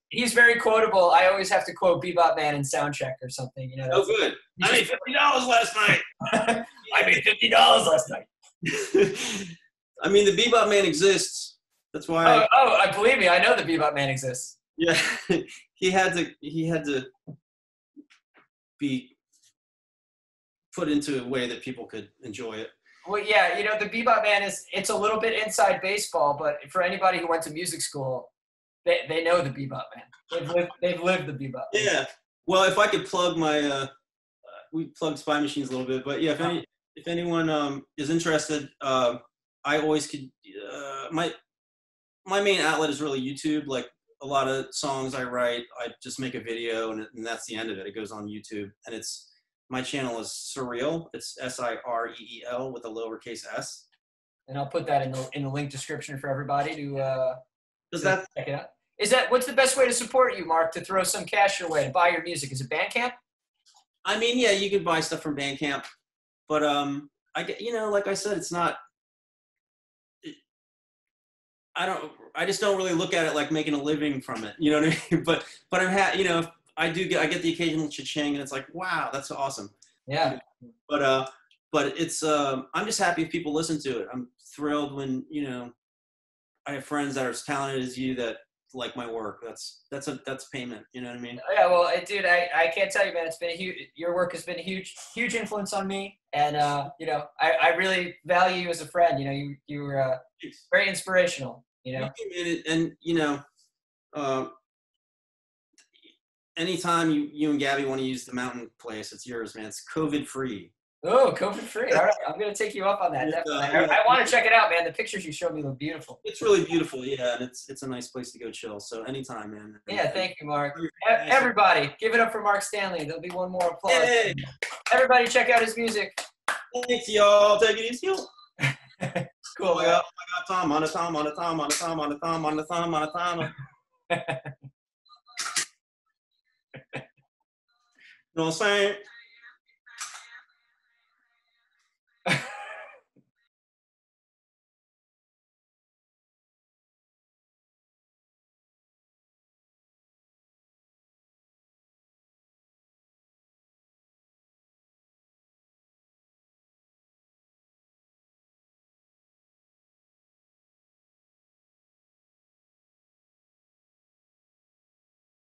He's very quotable. I always have to quote Bebop Man in Soundcheck or something. Oh, good. I made $50 last night. I made $50 last night. I mean, the Bebop Man exists. That's why. I believe me. I know the Bebop Man exists. Yeah, he had to be put into a way that people could enjoy it. Well, yeah, the Bebop Man it's a little bit inside baseball, but for anybody who went to music school, they know the Bebop Man. They've lived the Bebop Man. Yeah. Well, if I could plug my, we plugged Spy Machines a little bit, but yeah, if anyone is interested, I always could. My main outlet is really YouTube. Like a lot of songs I write, I just make a video, and that's the end of it. It goes on YouTube, and my channel is Surreal. It's SIREEL with a lowercase s. And I'll put that in the link description for everybody to check it out. What's the best way to support you, Mark? To throw some cash your way to buy your music? Is it Bandcamp? I mean, yeah, you can buy stuff from Bandcamp, but I get, like I said, it's not. I just don't really look at it like making a living from it. You know what I mean? But I get the occasional cha-ching, and it's like, wow, that's awesome. Yeah. But it's I'm just happy if people listen to it. I'm thrilled when I have friends that are as talented as you that like my work. That's payment. You know what I mean? Yeah. Well, dude, I can't tell you, man. It's been your work has been a huge influence on me, and I really value you as a friend. You were very inspirational. And anytime you and Gabby want to use the mountain place, it's yours, man. It's COVID free. Oh, COVID free. All right, I'm gonna take you up on that. Definitely. I want to check it out, man. The pictures you showed me look beautiful. It's really beautiful, yeah, and it's a nice place to go chill. So anytime, man. Yeah, thank you, Mark. Everybody, give it up for Mark Stanley. There'll be one more applause. Hey. Everybody, check out his music. Thanks, y'all. Take it easy. Cool. I got Tom on a Tom on a Tom on a Tom on a Tom on a Tom on a Tom. You know what I'm saying?